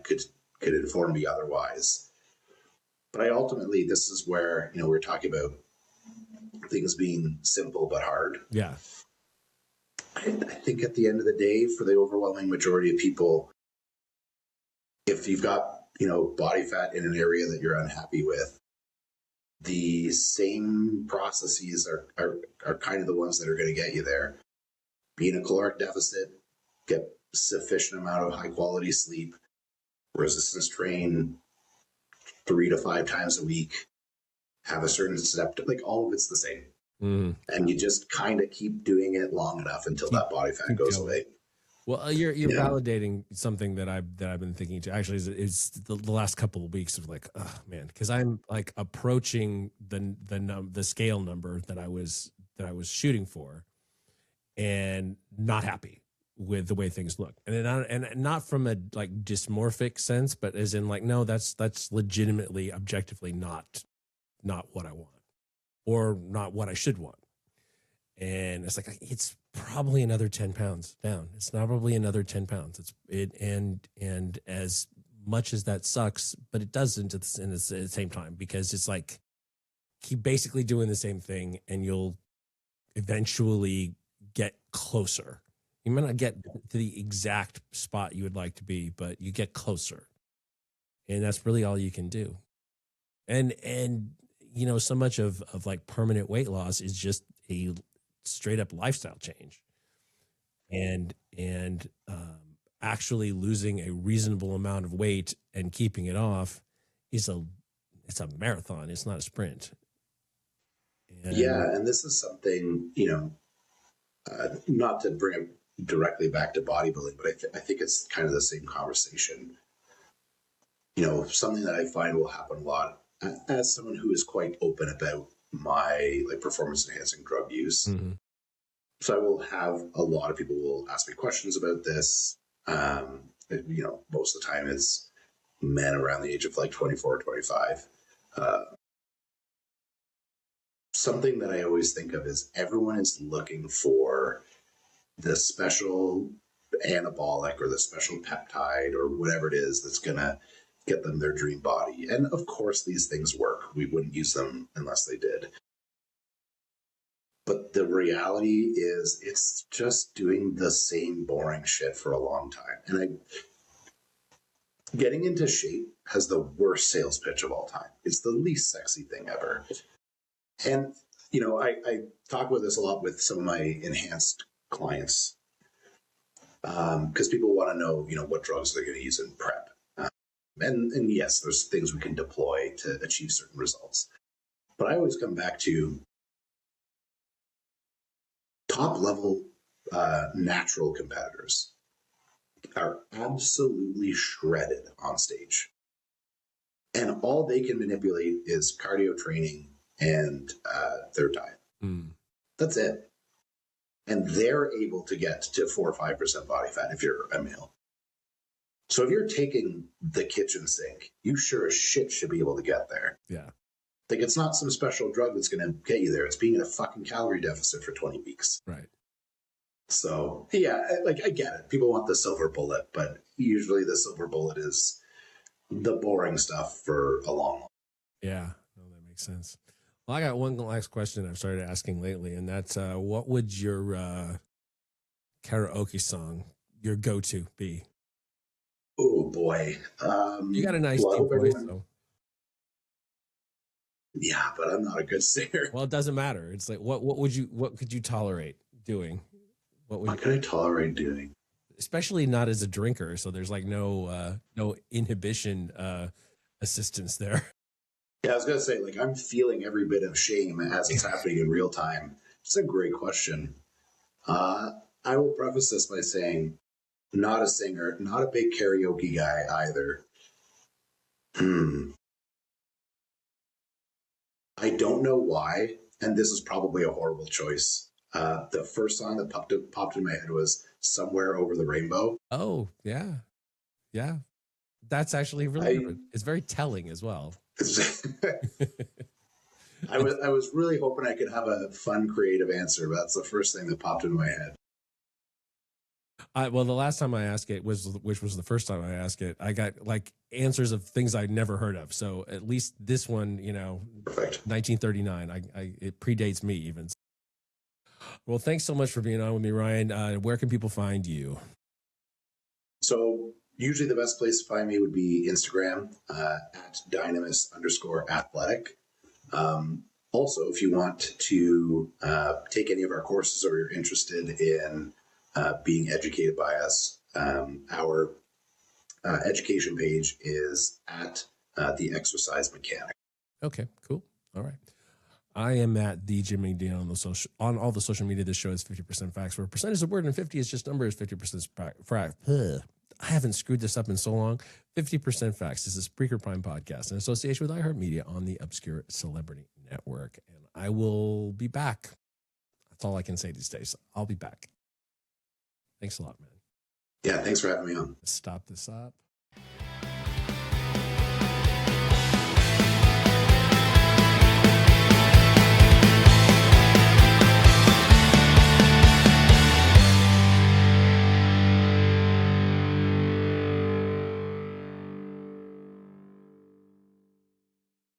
B: could inform me otherwise. But ultimately, this is where, we're talking about things being simple but hard.
A: Yeah.
B: I think at the end of the day, for the overwhelming majority of people, if you've got, body fat in an area that you're unhappy with, the same processes are kind of the ones that are going to get you there. Be in a caloric deficit, get sufficient amount of high quality sleep, resistance train 3 to 5 times a week, have a certain step, like all of it's the same. And you just kind of keep doing it long enough until that body fat goes away.
A: Well, you're validating something that I've been thinking to. Actually, is the last couple of weeks of like, oh man, because I'm like approaching the scale number that I was shooting for, and not happy with the way things look, and not from a like dysmorphic sense, but as in like, no, that's legitimately, objectively not what I want, or not what I should want. And it's like, it's probably another 10 pounds down. It's probably another 10 pounds. And as much as that sucks, but it doesn't at the same time, because it's like, keep basically doing the same thing and you'll eventually get closer. You might not get to the exact spot you would like to be, but you get closer. And that's really all you can do. And so much of like permanent weight loss is just a straight up lifestyle change, and actually losing a reasonable amount of weight and keeping it off it's a marathon. It's not a sprint.
B: And this is something, not to bring it directly back to bodybuilding, but I think it's kind of the same conversation. Something that I find will happen a lot as someone who is quite open about my like performance enhancing drug use. So I will have a lot of people will ask me questions about this. Most of the time it's men around the age of like 24 or 25. Something that I always think of is everyone is looking for the special anabolic or the special peptide or whatever it is that's going to get them their dream body. And of course, these things work. We wouldn't use them unless they did. But the reality is it's just doing the same boring shit for a long time. And getting into shape has the worst sales pitch of all time. It's the least sexy thing ever. And, I talk about this a lot with some of my enhanced clients because people want to know, what drugs they're going to use in prep. And yes, there's things we can deploy to achieve certain results. But I always come back to top level natural competitors are absolutely shredded on stage. And all they can manipulate is cardio training and their diet. That's it. And they're able to get to 4 or 5% body fat if you're a male. So if you're taking the kitchen sink, you sure as shit should be able to get there.
A: Yeah.
B: Like, it's not some special drug that's going to get you there. It's being in a fucking calorie deficit for 20 weeks.
A: Right.
B: So, yeah, I get it. People want the silver bullet, but usually the silver bullet is the boring stuff for a long time.
A: Yeah, no, that makes sense. Well, I got one last question I've started asking lately, and that's what would your karaoke song, your go-to, be?
B: Oh, boy.
A: You got a nice deep voice, though.
B: Yeah, but I'm not a good singer.
A: Well, it doesn't matter. It's like, what could you tolerate doing?
B: What could I tolerate doing?
A: Especially not as a drinker. So there's like no inhibition assistance there.
B: Yeah, I was going to say, I'm feeling every bit of shame as it's happening in real time. It's a great question. I will preface this by saying, not a singer, not a big karaoke guy either. I don't know why, and this is probably a horrible choice. The first song that popped in my head was Somewhere Over the Rainbow.
A: Oh, yeah. Yeah. That's actually really good. It's very telling as well.
B: I was really hoping I could have a fun, creative answer, but that's the first thing that popped in my head.
A: Well, the last time I asked it which was the first time I asked it, I got answers of things I'd never heard of. So at least this one,
B: Perfect.
A: 1939, it predates me even. Well, thanks so much for being on with me, Ryan. Where can people find you?
B: So usually the best place to find me would be Instagram at dynamis_athletic. Also, if you want to take any of our courses or you're interested in being educated by us, our education page is at The Exercise Mechanic.
A: Okay, cool. All right. I am at the Jim McDean on all the social media. This show is 50% facts, where percent is a word and 50 is just numbers. 50% fact. I haven't screwed this up in so long. 50% facts. This is Spreaker Prime Podcast in association with iHeartMedia on the Obscure Celebrity Network. And I will be back. That's all I can say these days. I'll be back. Thanks a lot, man.
B: Yeah, thanks for having me on.
A: Stop this up.